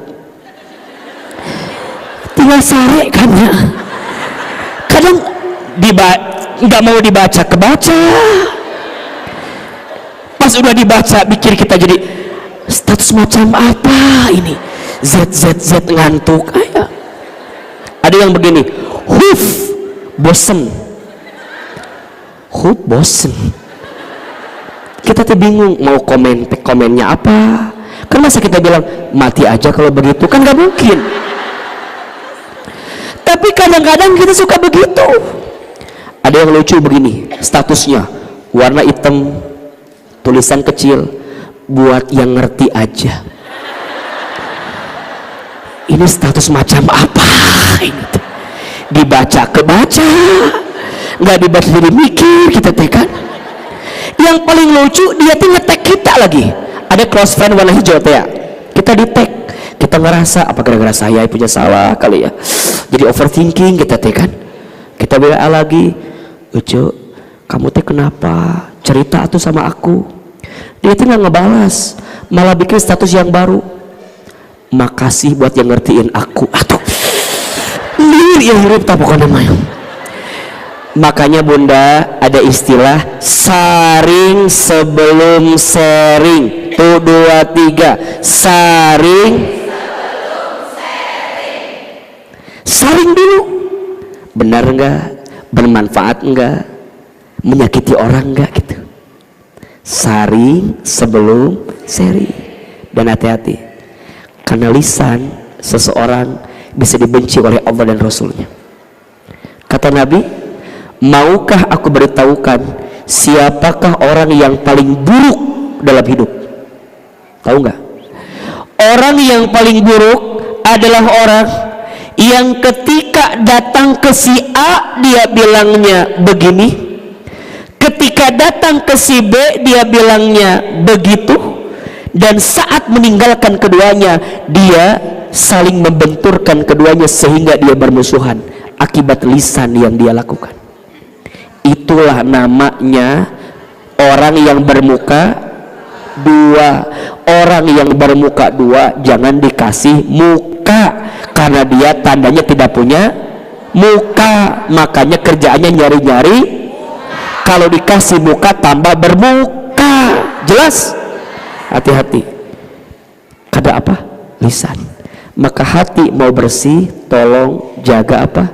tinggal sare kan ya. Kadang nggak mau dibaca kebaca. Pas udah dibaca pikir kita jadi status macam apa ini, ZZZ ngantuk. Ada yang begini, bosen. Bosen. Kita tuh bingung mau komennya apa. Kan masa kita bilang mati aja kalau begitu, kan nggak mungkin. Tapi kadang-kadang kita suka begitu. Ada yang lucu begini, statusnya warna hitam, tulisan kecil, buat yang ngerti aja. Ini status macam apa ini tuh? Dibaca kebaca, nggak dibaca jadi mikir kita tekan. Yang paling lucu dia tuh nge-tag kita lagi. Ada close friend warna hijau teh ya. Kita di tag, kita ngerasa apa gara-gara saya punya salah kali ya. Jadi overthinking kita tekan. Kita bilang lagi, Ucu, kamu teh kenapa? Cerita tuh sama aku. Dia tuh nggak ngebalas, malah bikin status yang baru. Makasih buat yang ngertiin aku. Lirik hirup tak pokoknya namanya. Makanya bunda ada istilah saring sebelum sharing. Tuh 2, 3 saring sebelum sharing. Saring dulu, benar enggak, bermanfaat enggak, menyakiti orang enggak gitu. Saring sebelum sharing. Dan hati-hati, karena lisan seseorang bisa dibenci oleh Allah dan Rasulnya. Kata Nabi, maukah aku beritahukan siapakah orang yang paling buruk dalam hidup? Tahu nggak? Orang yang paling buruk adalah orang yang ketika datang ke si A dia bilangnya begini, ketika datang ke si B dia bilangnya begitu, dan saat meninggalkan keduanya dia saling membenturkan keduanya sehingga dia bermusuhan akibat lisan yang dia lakukan. Itulah namanya orang yang bermuka dua. Orang yang bermuka dua jangan dikasih muka, karena dia tandanya tidak punya muka, makanya kerjaannya nyari-nyari. Kalau dikasih muka tambah bermuka. Jelas? Hati-hati. Kada apa? Lisan. Maka hati mau bersih, tolong jaga apa?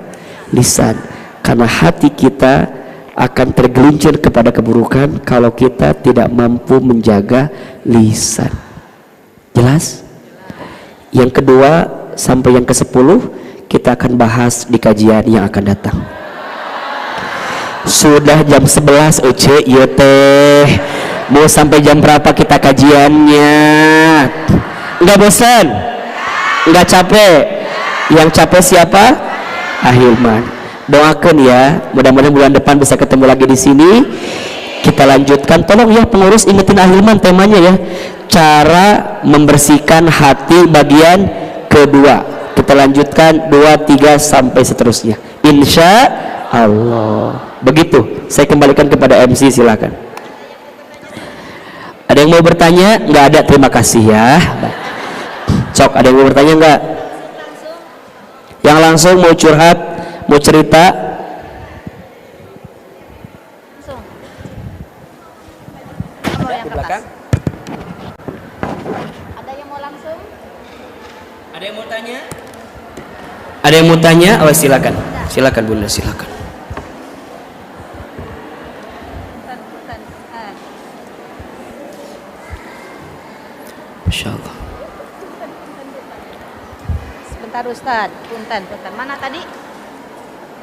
Lisan. Karena hati kita akan tergelincir kepada keburukan kalau kita tidak mampu menjaga lisan. Jelas? Yang kedua sampai yang ke-10 kita akan bahas di kajian yang akan datang. Sudah jam 11 Uce, iya teh. Mau sampai jam berapa kita kajiannya? Enggak bosan? Enggak capek? Yang capek siapa? Ahilman. Doakan ya, mudah-mudahan bulan depan bisa ketemu lagi di sini. Kita lanjutkan. Tolong ya pengurus ingetin Ahilman temanya ya. Cara membersihkan hati bagian kedua. Kita lanjutkan 2, 3 sampai seterusnya. Insya Allah. Begitu. Saya kembalikan kepada MC, silakan. Ada yang mau bertanya? Nggak ada, terima kasih ya. Sok, ada yang mau bertanya nggak? Yang langsung mau curhat, mau cerita? Langsung. Mau yang belakang? Ada yang mau langsung? Ada yang mau tanya? Ada yang mau tanya? Oh silakan, silakan Bunda, silakan. Masya Allah. Sebentar Ustaz, punten. Mana tadi?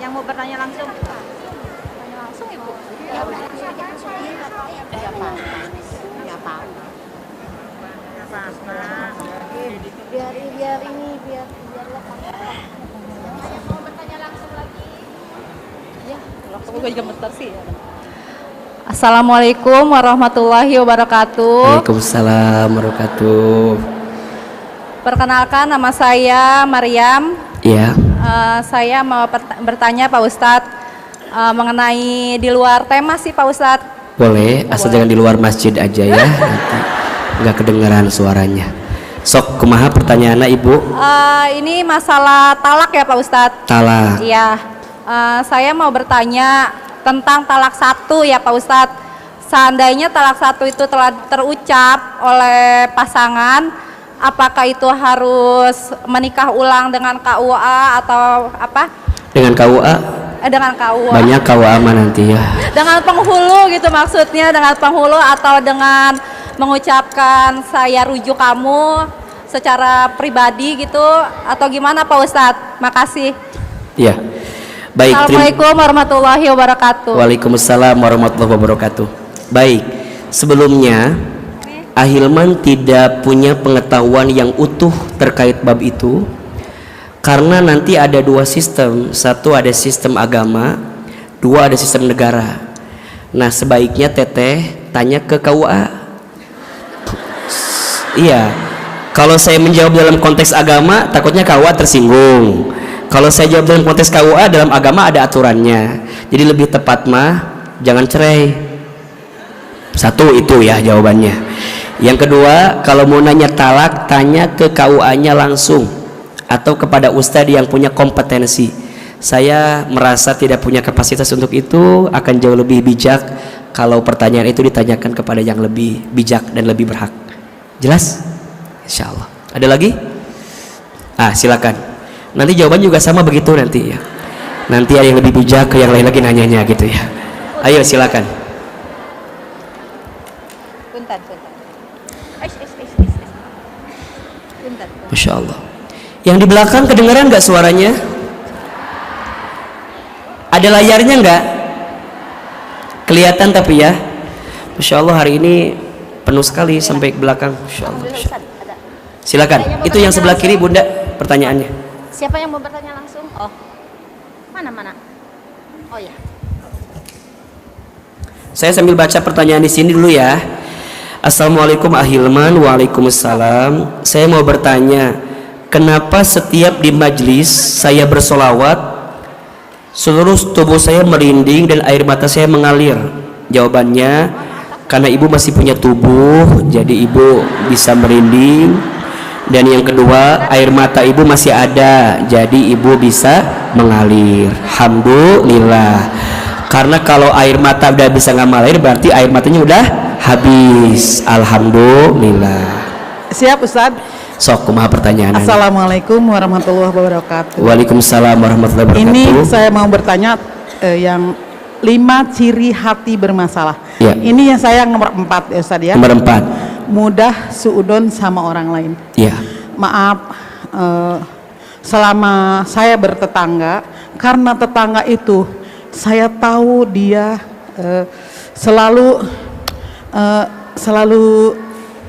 Yang mau bertanya langsung? Tanya langsung Ibu. Ya, biar lepas. Yang mau bertanya langsung lagi? Ya, langsung gue gemeter sih. Assalamualaikum warahmatullahi wabarakatuh. Waalaikumsalam warahmatullahi. Perkenalkan, nama saya Maryam. Iya. Saya mau bertanya Pak Ustadz mengenai di luar tema sih Pak Ustadz. Boleh, asal jangan di luar masjid aja ya. Nanti nggak kedengeran suaranya. Sok kumaha pertanyaannya Ibu? Ini masalah talak ya Pak Ustadz. Talak. Iya. Saya mau bertanya tentang talak 1 ya Pak Ustadz. Seandainya talak 1 itu telah terucap oleh pasangan, apakah itu harus menikah ulang dengan KUA atau apa? Dengan KUA? Dengan KUA. Banyak KUA mah nanti ya. Dengan penghulu gitu maksudnya, dengan penghulu atau dengan mengucapkan saya rujuk kamu secara pribadi gitu atau gimana Pak Ustadz? Makasih. Iya. Baik. Assalamualaikum warahmatullahi wabarakatuh. Waalaikumsalam warahmatullahi wabarakatuh. Baik. Sebelumnya Ahilman tidak punya pengetahuan yang utuh terkait bab itu, karena nanti ada 2 sistem. 1 ada sistem agama, 2 ada sistem negara. Nah sebaiknya teteh tanya ke KUA. Iya, kalau saya menjawab dalam konteks agama takutnya KUA tersinggung. Kalau saya jawab dalam konteks KUA, dalam agama ada aturannya. Jadi lebih tepat mah jangan cerai. 1 itu ya jawabannya. Yang kedua, kalau mau nanya talak, tanya ke KUA-nya langsung atau kepada ustadz yang punya kompetensi. Saya merasa tidak punya kapasitas untuk itu, akan jauh lebih bijak kalau pertanyaan itu ditanyakan kepada yang lebih bijak dan lebih berhak. Jelas? Insya Allah. Ada lagi? Silakan. Nanti jawaban juga sama begitu nanti ya. Nanti ada yang lebih bijak, ke yang lain lagi nanyanya gitu ya. Ayo silakan. Punten. Masya Allah. Yang di belakang kedengaran nggak suaranya? Ada layarnya nggak? Kelihatan tapi ya. Masya Allah hari ini penuh sekali sampai ke belakang. Masya Allah. Silakan. Itu yang sebelah kiri Bunda pertanyaannya. Siapa yang mau bertanya langsung? Oh, mana? Oh ya. Saya sambil baca pertanyaan di sini dulu ya. Assalamualaikum Ahilman. Waalaikumsalam. Saya mau bertanya, kenapa setiap di majlis saya bersolawat, seluruh tubuh saya merinding dan air mata saya mengalir? Jawabannya, karena ibu masih punya tubuh, jadi ibu bisa merinding. Dan yang kedua, air mata ibu masih ada, jadi ibu bisa mengalir. Alhamdulillah. Karena kalau air mata udah bisa nggak mengalir, berarti air matanya udah habis. Alhamdulillah. Siap Ustadz. Sok, kumaha pertanyaan? Assalamualaikum warahmatullahi wabarakatuh. Waalaikumsalam warahmatullahi wabarakatuh. Ini saya mau bertanya yang 5 ciri hati bermasalah. Ya. Ini yang saya nomor 4 ya Ustadz ya. Nomor 4. Mudah suudon sama orang lain. Ya. Maaf, selama saya bertetangga, karena tetangga itu saya tahu dia selalu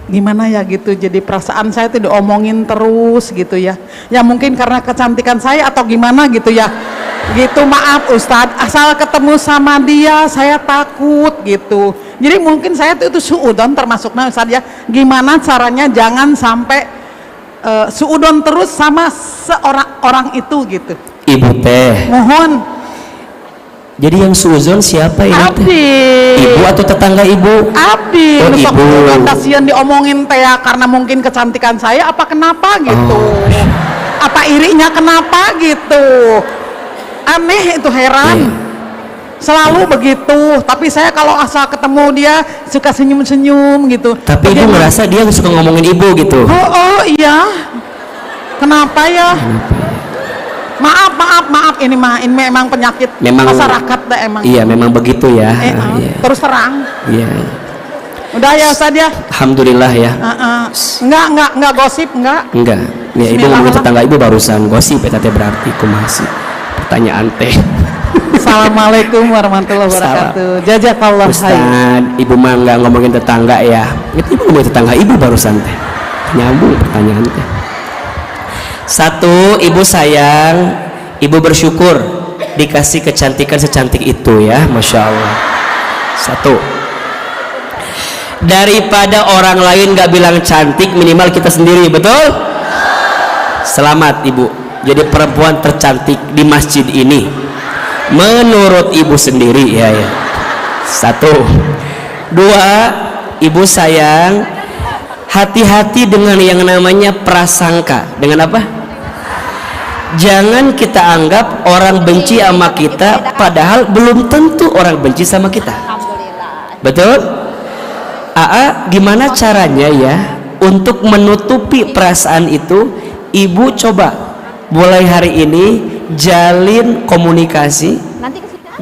gimana ya gitu, jadi perasaan saya tuh diomongin terus gitu ya. Ya mungkin karena kecantikan saya atau gimana gitu ya. Gitu, maaf Ustadz, asal ketemu sama dia saya takut gitu. Jadi mungkin saya tuh itu suudon termasuknya Ustadz ya. Gimana caranya jangan sampai suudon terus sama orang itu gitu. Ibu teh. Mohon. Jadi yang suuzon siapa ini? Abdi. Ibu atau tetangga ibu? Abdi. Oh, Besok ibu. kasihan diomongin teh ya, karena mungkin kecantikan saya apa kenapa gitu. Apa irinya kenapa gitu. Aneh itu, heran. Selalu begitu. Tapi saya kalau asal ketemu dia suka senyum-senyum gitu. Tapi ibu ngerasa dia suka ngomongin ibu gitu. Oh iya. Kenapa ya? Maaf, ini memang penyakit Memang masyarakat dah emang. Iya, memang begitu ya. Iya. Terus terang. Iya. Udah ya Ustaz ya. Alhamdulillah ya. Enggak gosip, enggak. Enggak. Ya, ibu ngomongin tetangga ibu barusan gosip ya teh, berarti kumasi. Pertanyaan teh. Assalamualaikum warahmatullahi wabarakatuh. Jazakallah khair. Ustaz, ibu mah enggak ngomongin tetangga ya. Itu ibu ngomongin tetangga ibu barusan teh. Nyambung pertanyaan teh. 1, ibu sayang, ibu bersyukur dikasih kecantikan secantik itu ya, Masya Allah. 1, daripada orang lain gak bilang cantik, minimal kita sendiri, betul? Selamat ibu, jadi perempuan tercantik di masjid ini menurut ibu sendiri ya. 1, 2, ibu sayang, hati-hati dengan yang namanya prasangka. Dengan apa? Jangan kita anggap orang benci sama kita, padahal belum tentu orang benci sama kita. Betul? Gimana caranya ya untuk menutupi perasaan itu? Ibu coba mulai hari ini jalin komunikasi,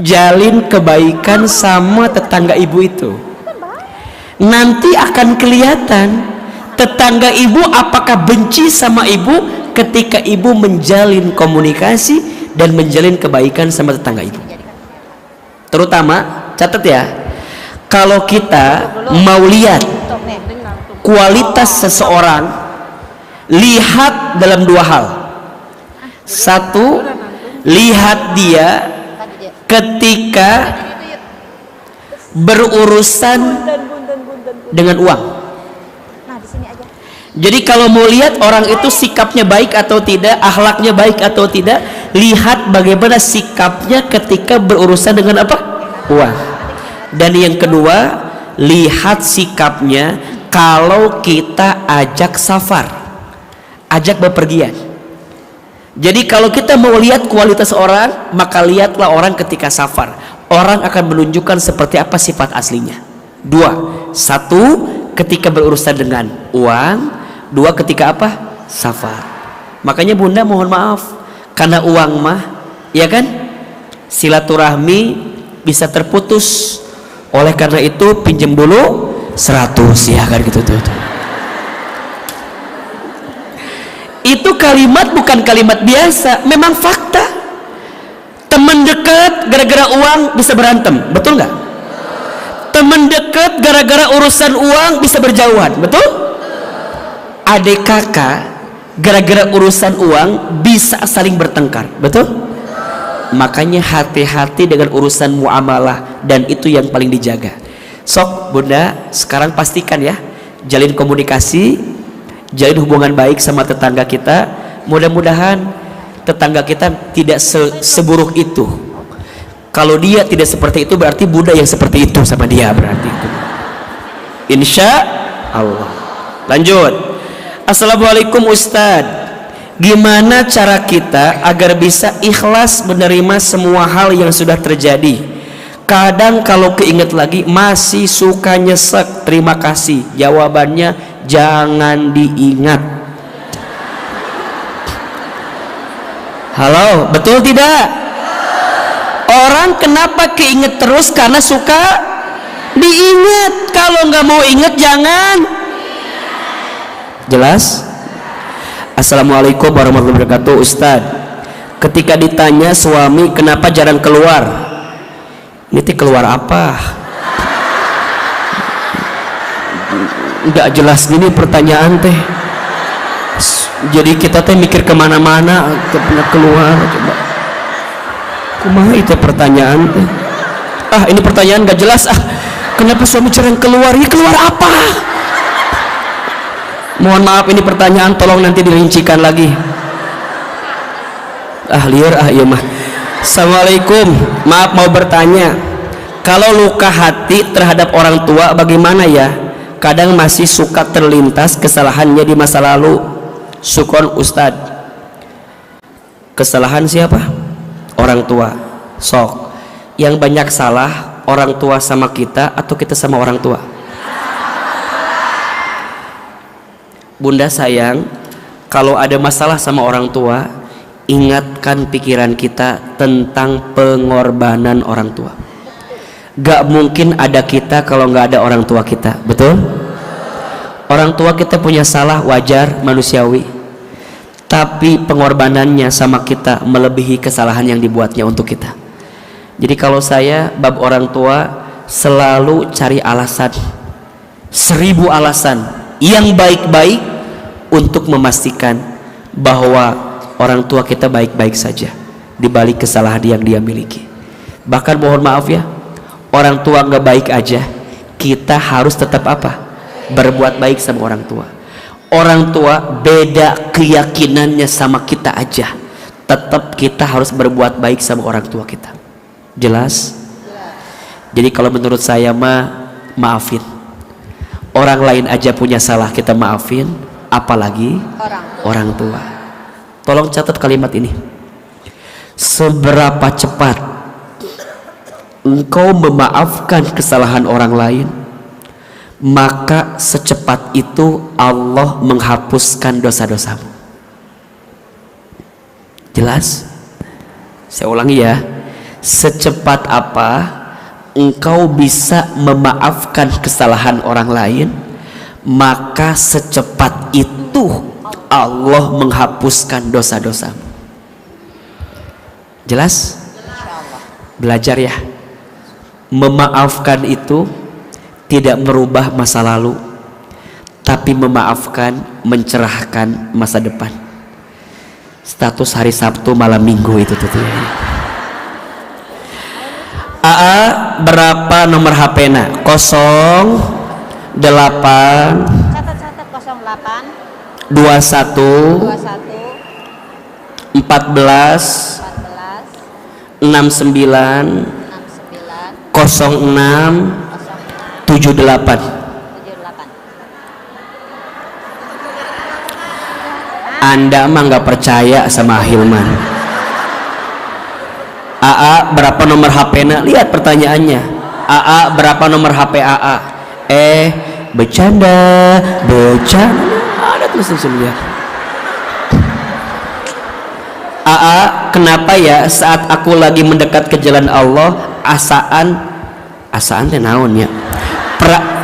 jalin kebaikan sama tetangga ibu itu. Nanti akan kelihatan tetangga ibu apakah benci sama ibu ketika ibu menjalin komunikasi dan menjalin kebaikan sama tetangga ibu. Terutama catat ya, kalau kita mau lihat kualitas seseorang, lihat dalam 2 hal. 1, lihat dia ketika berurusan dengan uang. Jadi kalau mau lihat orang itu sikapnya baik atau tidak, akhlaknya baik atau tidak, lihat bagaimana sikapnya ketika berurusan dengan apa? Uang. Dan yang kedua, lihat sikapnya kalau kita ajak safar, ajak bepergian. Jadi kalau kita mau lihat kualitas orang, maka lihatlah orang ketika safar. Orang akan menunjukkan seperti apa sifat aslinya. 2, 1 ketika berurusan dengan uang, 2 ketika apa? Safar. Makanya bunda mohon maaf, karena uang mah ya kan, silaturahmi bisa terputus. Oleh karena itu pinjam dulu 100 ya kan gitu tuh. Itu kalimat bukan kalimat biasa, memang fakta. Teman dekat gara-gara uang bisa berantem, betul nggak? Teman dekat gara-gara urusan uang bisa berjauhan, betul? Adik kakak gara-gara urusan uang bisa saling bertengkar, betul? Makanya hati-hati dengan urusan muamalah, dan itu yang paling dijaga. Sok bunda, sekarang pastikan ya, jalin komunikasi, jalin hubungan baik sama tetangga kita. Mudah-mudahan tetangga kita tidak seburuk itu. Kalau dia tidak seperti itu, berarti bunda yang seperti itu sama dia, berarti itu. insya Allah. Lanjut. Assalamualaikum Ustadz, gimana cara kita agar bisa ikhlas menerima semua hal yang sudah terjadi? Kadang kalau keinget lagi masih suka nyesek. Terima kasih. Jawabannya jangan diingat. Halo, betul tidak? Orang kenapa keinget terus? Karena suka diingat. Kalau nggak mau inget jangan. Jelas? Assalamualaikum warahmatullahi wabarakatuh. Ustadz, ketika ditanya suami kenapa jarang keluar, ini teh keluar apa? Nggak jelas gini pertanyaan teh. Jadi kita teh mikir kemana-mana, pernah keluar. Coba kumaha itu pertanyaan teh? Ini pertanyaan nggak jelas. Kenapa suami jarang keluar? Ya keluar apa? Mohon maaf, ini pertanyaan tolong nanti dirincikan lagi. Liar iya mah. Assalamualaikum, maaf mau bertanya, kalau luka hati terhadap orang tua bagaimana ya? Kadang masih suka terlintas kesalahannya di masa lalu. Syukron Ustadz. Kesalahan siapa? Orang tua. Sok, yang banyak salah orang tua sama kita atau kita sama orang tua? Bunda sayang, kalau ada masalah sama orang tua, ingatkan pikiran kita tentang pengorbanan orang tua. Gak mungkin ada kita kalau gak ada orang tua kita, betul? Orang tua kita punya salah, wajar, manusiawi, tapi pengorbanannya sama kita melebihi kesalahan yang dibuatnya untuk kita. Jadi kalau saya bab orang tua selalu cari alasan, 1000 alasan yang baik-baik untuk memastikan bahwa orang tua kita baik-baik saja di balik kesalahan yang dia miliki. Bahkan mohon maaf ya, orang tua nggak baik aja, kita harus tetap apa? Berbuat baik sama orang tua. Orang tua beda keyakinannya sama kita aja, tetap kita harus berbuat baik sama orang tua kita. Jelas? Jadi kalau menurut saya maafin. Orang lain aja punya salah kita maafin, apalagi orang tua. Tolong catat kalimat ini. Seberapa cepat engkau memaafkan kesalahan orang lain, maka secepat itu Allah menghapuskan dosa-dosamu. Jelas? Saya ulangi ya. Secepat apa engkau bisa memaafkan kesalahan orang lain, maka secepat itu Allah menghapuskan dosa-dosamu. Jelas? Belajar ya. Memaafkan itu tidak merubah masa lalu, tapi memaafkan mencerahkan masa depan. Status hari Sabtu malam Minggu itu tuh. Berapa nomor HP-na? 08 Catat 08 21 14 69 06 78. Anda mah nggak percaya sama Hilman. Berapa nomor HP-na? Lihat pertanyaannya. Berapa nomor HP AA? Bercanda. Ada tulisannya. Kenapa ya saat aku lagi mendekat ke jalan Allah, asaan teh naon ya?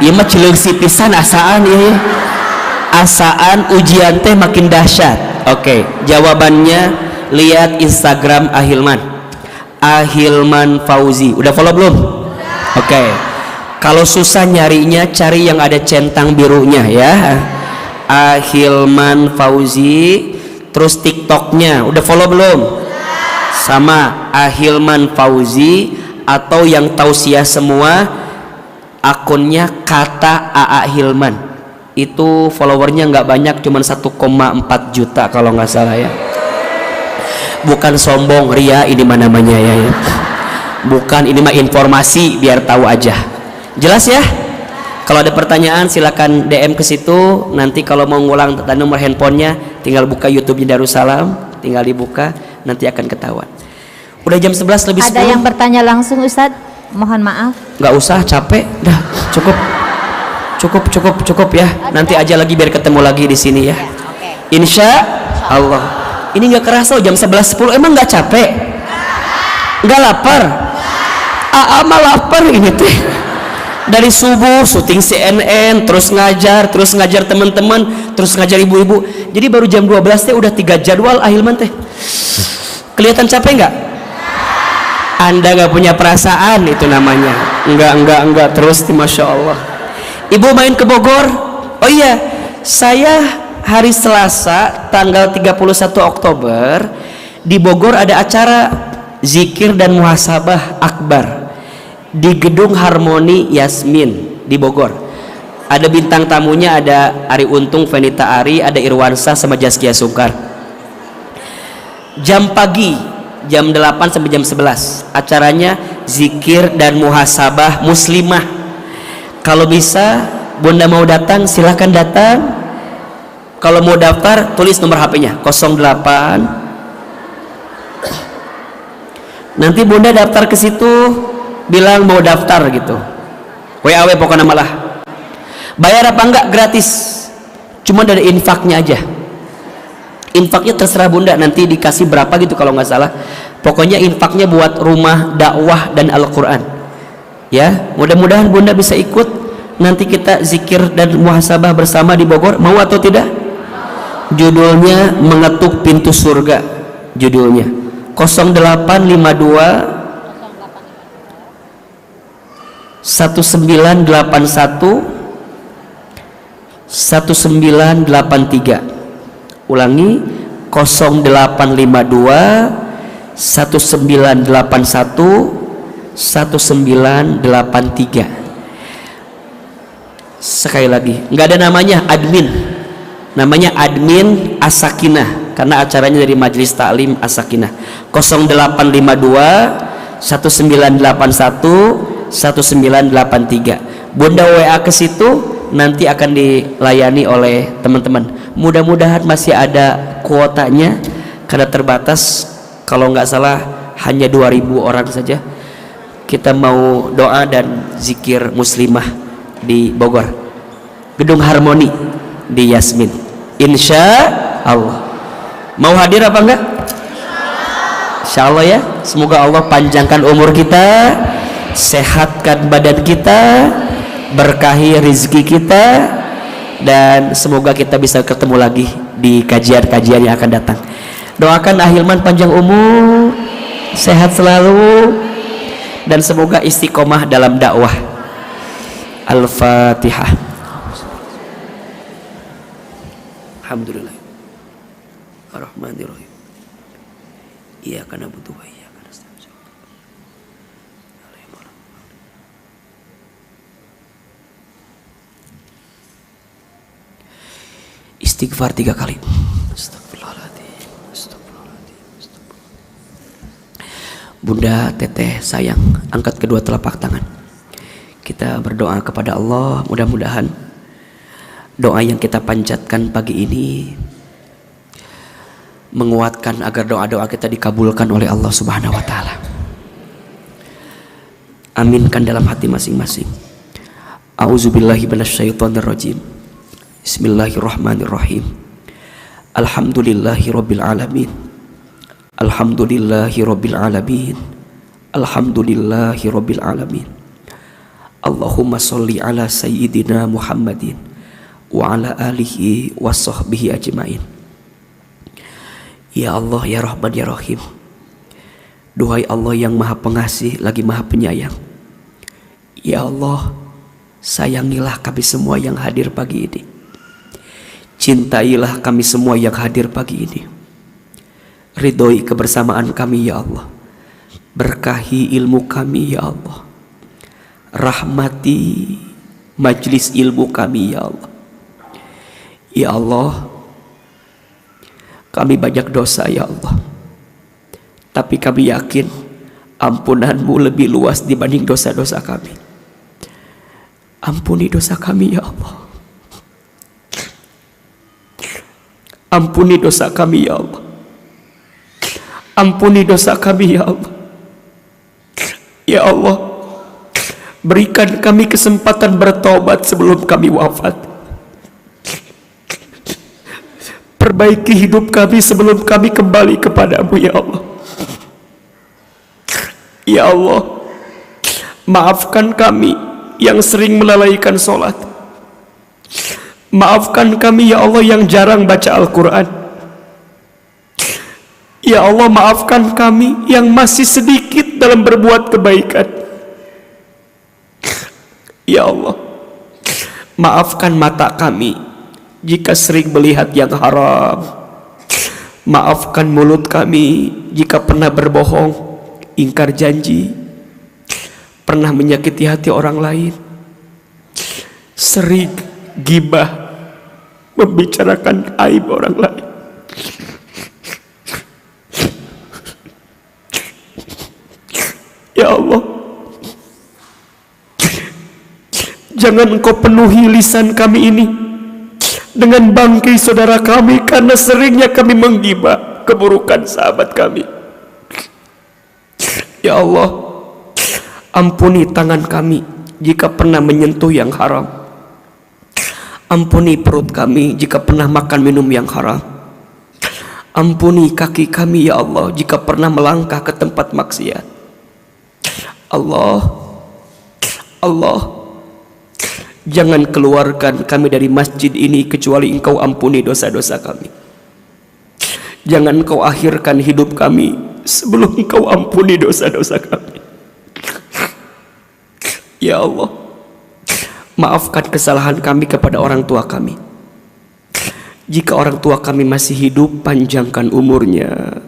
Ieu mah cileungsi pisan asaan ya. Asaan ujian teh makin dahsyat. Oke, jawabannya lihat Instagram Ahilman. Ahilman Fauzi. Udah follow belum? Oke. Kalau susah nyarinya, cari yang ada centang birunya ya. Ahilman Fauzi. Terus TikToknya udah follow belum? Sama Ahilman Fauzi. Atau yang tausiah semua, akunnya kata AA Hilman. Itu followernya nggak banyak, cuma 1,4 juta kalau nggak salah ya. Bukan sombong, ria ini mah namanya ya. Bukan, ini mah informasi biar tahu aja. Jelas ya? Kalau ada pertanyaan silakan DM ke situ. Nanti kalau mau ngulang tanda nomor handphonenya tinggal buka YouTube-nya Darussalam, tinggal dibuka, nanti akan ketahuan. Udah jam 11 lebih 10. Ada yang bertanya langsung Ustadz? Mohon maaf. Nggak usah, capek. Dah, cukup ya. Nanti aja lagi biar ketemu lagi di sini ya. Insya Allah. Ini nggak kerasa jam 11.10. Emang nggak capek? Nggak lapar? Mah lapar ini teh. Dari subuh syuting CNN, terus ngajar teman-teman, terus ngajar ibu-ibu. Jadi baru jam 12 teh udah 3 jadwal Ahilman teh. Kelihatan capek nggak? Anda nggak punya perasaan, itu namanya. Enggak terus, Masya Allah. Ibu main ke Bogor? Oh iya, saya hari Selasa tanggal 31 Oktober di Bogor ada acara zikir dan muhasabah akbar di Gedung Harmoni Yasmin di Bogor. Ada bintang tamunya, ada Ari Untung, Venita Ari, ada Irwansa sama Jaskia Sungkar. Jam pagi, jam 8 sampai jam 11. Acaranya zikir dan muhasabah muslimah. Kalau bisa Bunda mau datang silahkan datang. Kalau mau daftar tulis nomor HP-nya 08. Nanti Bunda daftar ke situ, bilang mau daftar gitu. WAW pokoknya malah. Bayar apa enggak? Gratis. Cuma dari infaknya aja. Infaknya terserah Bunda, nanti dikasih berapa gitu kalau nggak salah. Pokoknya infaknya buat rumah dakwah dan Al-Quran. Ya, mudah-mudahan Bunda bisa ikut. Nanti kita zikir dan muhasabah bersama di Bogor. Mau atau tidak? Judulnya Mengetuk Pintu Surga. Judulnya 0852 1981 1983. Ulangi 0852 1981 1983. Sekali lagi, nggak ada namanya admin, namanya admin As-Sakinah karena acaranya dari Majelis Taklim As-Sakinah. 0852 1981 1983. Bunda WA ke situ, nanti akan dilayani oleh teman-teman. Mudah-mudahan masih ada kuotanya karena terbatas. Kalau nggak salah hanya 2.000 orang saja. Kita mau doa dan zikir muslimah di Bogor, Gedung Harmoni di Yasmin. Insya Allah. Mau hadir apa enggak? Insya Allah ya. Semoga Allah panjangkan umur kita, sehatkan badan kita, berkahi rezeki kita, dan semoga kita bisa ketemu lagi di kajian-kajian yang akan datang. Doakan Ahilman panjang umur, sehat selalu, dan semoga istiqomah dalam dakwah. Al-Fatihah. Alhamdulillah. Ar-Rahmanir-Rahim. Iyyaka na'budu wa iyyaka nasta'in. Istighfar 3 kali. Astagfirullahaladzim. Bunda, teteh, sayang, angkat kedua telapak tangan. Kita berdoa kepada Allah, mudah-mudahan doa yang kita panjatkan pagi ini menguatkan agar doa-doa kita dikabulkan oleh Allah Subhanahu wa taala. Aminkan dalam hati masing-masing. A'udzubillahi minasyaitonirrajim. Bismillahirrahmanirrahim. Alhamdulillahirabbil alamin. Alhamdulillahirabbil alamin. Alhamdulillahirabbil alamin. Allahumma sholli ala sayyidina Muhammadin wa ala alihi wa sahbihi ajmain. Ya Allah, ya Rahman, ya Rahim. Duhai Allah yang maha pengasih lagi maha penyayang. Ya Allah, sayangilah kami semua yang hadir pagi ini. Cintailah kami semua yang hadir pagi ini. Ridhoi kebersamaan kami ya Allah. Berkahi ilmu kami ya Allah. Rahmati majlis ilmu kami ya Allah. Ya Allah, kami banyak dosa ya Allah, tapi kami yakin ampunanmu lebih luas dibanding dosa-dosa kami. Ampuni dosa kami ya Allah. Ampuni dosa kami ya Allah. Ampuni dosa kami ya Allah. Ya Allah, berikan kami kesempatan bertobat sebelum kami wafat. Perbaiki hidup kami sebelum kami kembali kepadamu ya Allah. Ya Allah, maafkan kami yang sering melalaikan sholat. Maafkan kami ya Allah yang jarang baca Al-Quran. Ya Allah, maafkan kami yang masih sedikit dalam berbuat kebaikan. Ya Allah, maafkan mata kami jika sering melihat yang haram. Maafkan mulut kami jika pernah berbohong, ingkar janji, pernah menyakiti hati orang lain, sering gibah, membicarakan aib orang lain. Ya Allah, jangan Engkau penuhi lisan kami ini dengan bangkai saudara kami karena seringnya kami menggibah keburukan sahabat kami. Ya Allah, ampuni tangan kami jika pernah menyentuh yang haram. Ampuni perut kami jika pernah makan minum yang haram. Ampuni kaki kami ya Allah jika pernah melangkah ke tempat maksiat. Allah, jangan keluarkan kami dari masjid ini kecuali Engkau ampuni dosa-dosa kami. Jangan Engkau akhirkan hidup kami sebelum Engkau ampuni dosa-dosa kami. Ya Allah, maafkan kesalahan kami kepada orang tua kami. Jika orang tua kami masih hidup, panjangkan umurnya,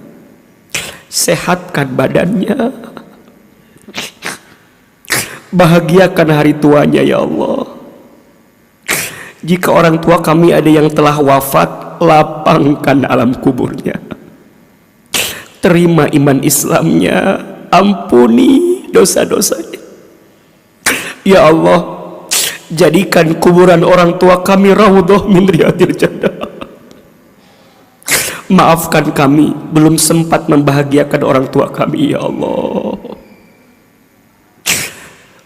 sehatkan badannya, bahagiakan hari tuanya ya Allah. Jika orang tua kami ada yang telah wafat, lapangkan alam kuburnya, terima iman Islamnya, ampuni dosa-dosanya. Ya Allah, jadikan kuburan orang tua kami raudhah min riyadil jannah. Maafkan kami belum sempat membahagiakan orang tua kami ya Allah.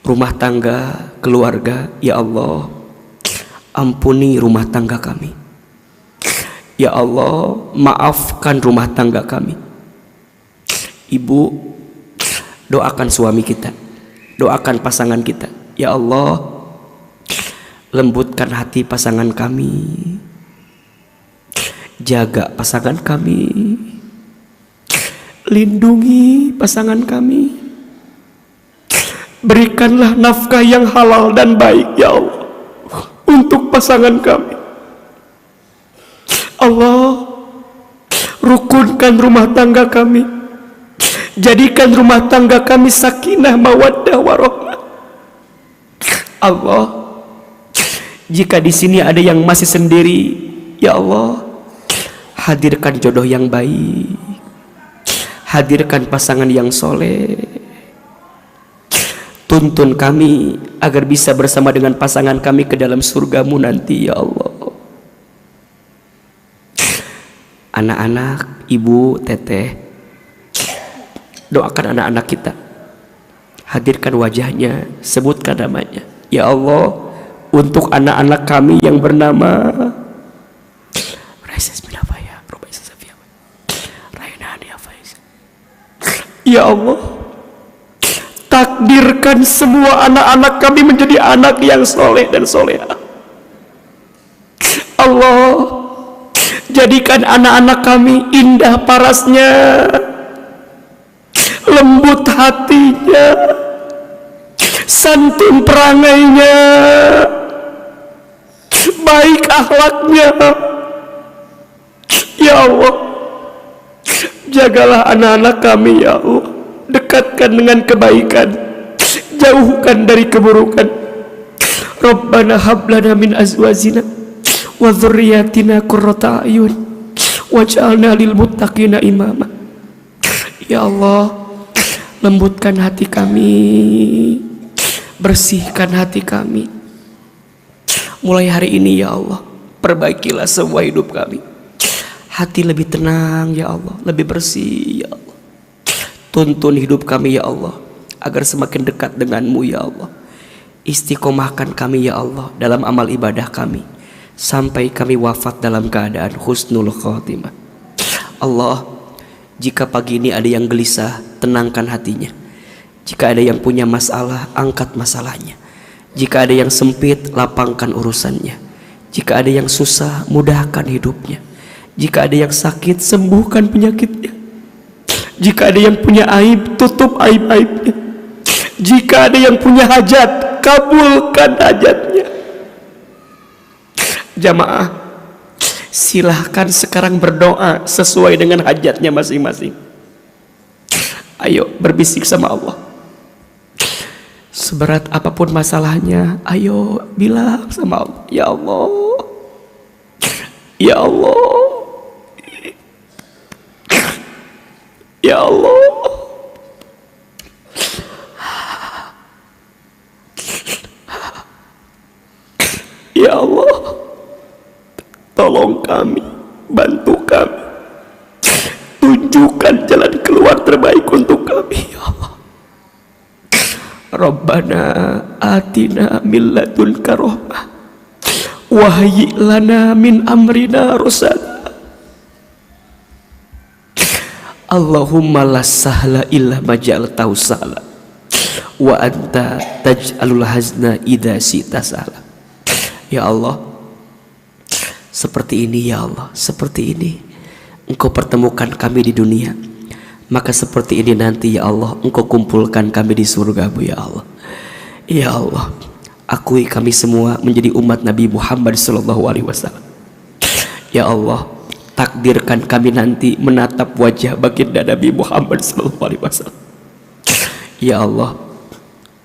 Rumah tangga, keluarga, ya Allah, ampuni rumah tangga kami. Ya Allah, maafkan rumah tangga kami. Ibu, doakan suami kita, doakan pasangan kita. Ya Allah, lembutkan hati pasangan kami, jaga pasangan kami, lindungi pasangan kami. Berikanlah nafkah yang halal dan baik ya Allah untuk pasangan kami. Allah, rukunkan rumah tangga kami, jadikan rumah tangga kami sakinah mawaddah warahmah. Allah, jika di sini ada yang masih sendiri, ya Allah, hadirkan jodoh yang baik, hadirkan pasangan yang soleh. Tuntun kami agar bisa bersama dengan pasangan kami ke dalam surgamu nanti ya Allah. Anak-anak, ibu, teteh, doakan anak-anak kita, hadirkan wajahnya, sebutkan namanya. Ya Allah, untuk anak-anak kami yang bernama ya Allah, takdirkan semua anak-anak kami menjadi anak yang soleh dan soleha. Allah, jadikan anak-anak kami indah parasnya, lembut hatinya, santun perangainya, baik akhlaknya. Ya Allah, jagalah anak-anak kami ya Allah, dekatkan dengan kebaikan, jauhkan dari keburukan. Rabbana hab lana min azwajina wa dzurriyyatina qurrata a'yun waj'alna lil muttaqina imama. Ya Allah, lembutkan hati kami, bersihkan hati kami, Mulai hari ini ya Allah, perbaikilah semua hidup kami. Hati lebih tenang ya Allah, lebih bersih ya Allah. Tuntun hidup kami ya Allah, agar semakin dekat denganmu ya Allah. Istiqomahkan kami ya Allah dalam amal ibadah kami, sampai kami wafat dalam keadaan husnul khotimah. Allah, jika pagi ini ada yang gelisah, tenangkan hatinya. Jika ada yang punya masalah, angkat masalahnya. Jika ada yang sempit, lapangkan urusannya. Jika ada yang susah, mudahkan hidupnya. Jika ada yang sakit, sembuhkan penyakitnya. Jika ada yang punya aib, tutup aib-aibnya. Jika ada yang punya hajat, kabulkan hajatnya. Jamaah, silahkan sekarang berdoa sesuai dengan hajatnya masing-masing. Ayo berbisik sama Allah. Seberat apapun masalahnya, ayo bilang sama Allah, ya Allah, ya Allah, ya Allah, ya Allah, tolong kami, bantu kami, tunjukkan jalan keluar terbaik untuk kami ya Allah. Rabbana atina min ladunka rahmah wa hayyi' lana min amrina rasada. Allahumma la sahla illa ma ja'altahu sahla wa anta taj'alul hazna idza syi'ta sahla. Ya Allah, seperti ini ya Allah, seperti ini Engkau pertemukan kami di dunia, maka seperti ini nanti ya Allah Engkau kumpulkan kami di surga-Mu ya Allah. Ya Allah, akui kami semua menjadi umat Nabi Muhammad SAW. Ya Allah, takdirkan kami nanti menatap wajah baginda Nabi Muhammad SAW. Ya Allah,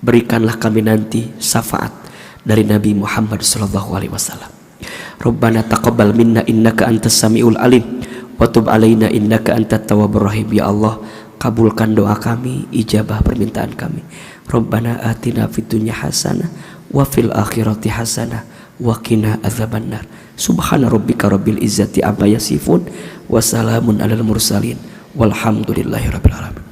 berikanlah kami nanti syafaat dari Nabi Muhammad SAW. Rabbana taqabbal minna innaka antas samiul alim wa tub alaina innaka antat tawwabur rahim. Ya Allah, kabulkan doa kami, ijabah permintaan kami. Rabbana atina fid dunya hasanah wa fil akhirati hasanah wa qina adzabannar. Subhana rabbika rabbil izzati amma yasifun wa salamun alal mursalin walhamdulillahi rabbil alamin.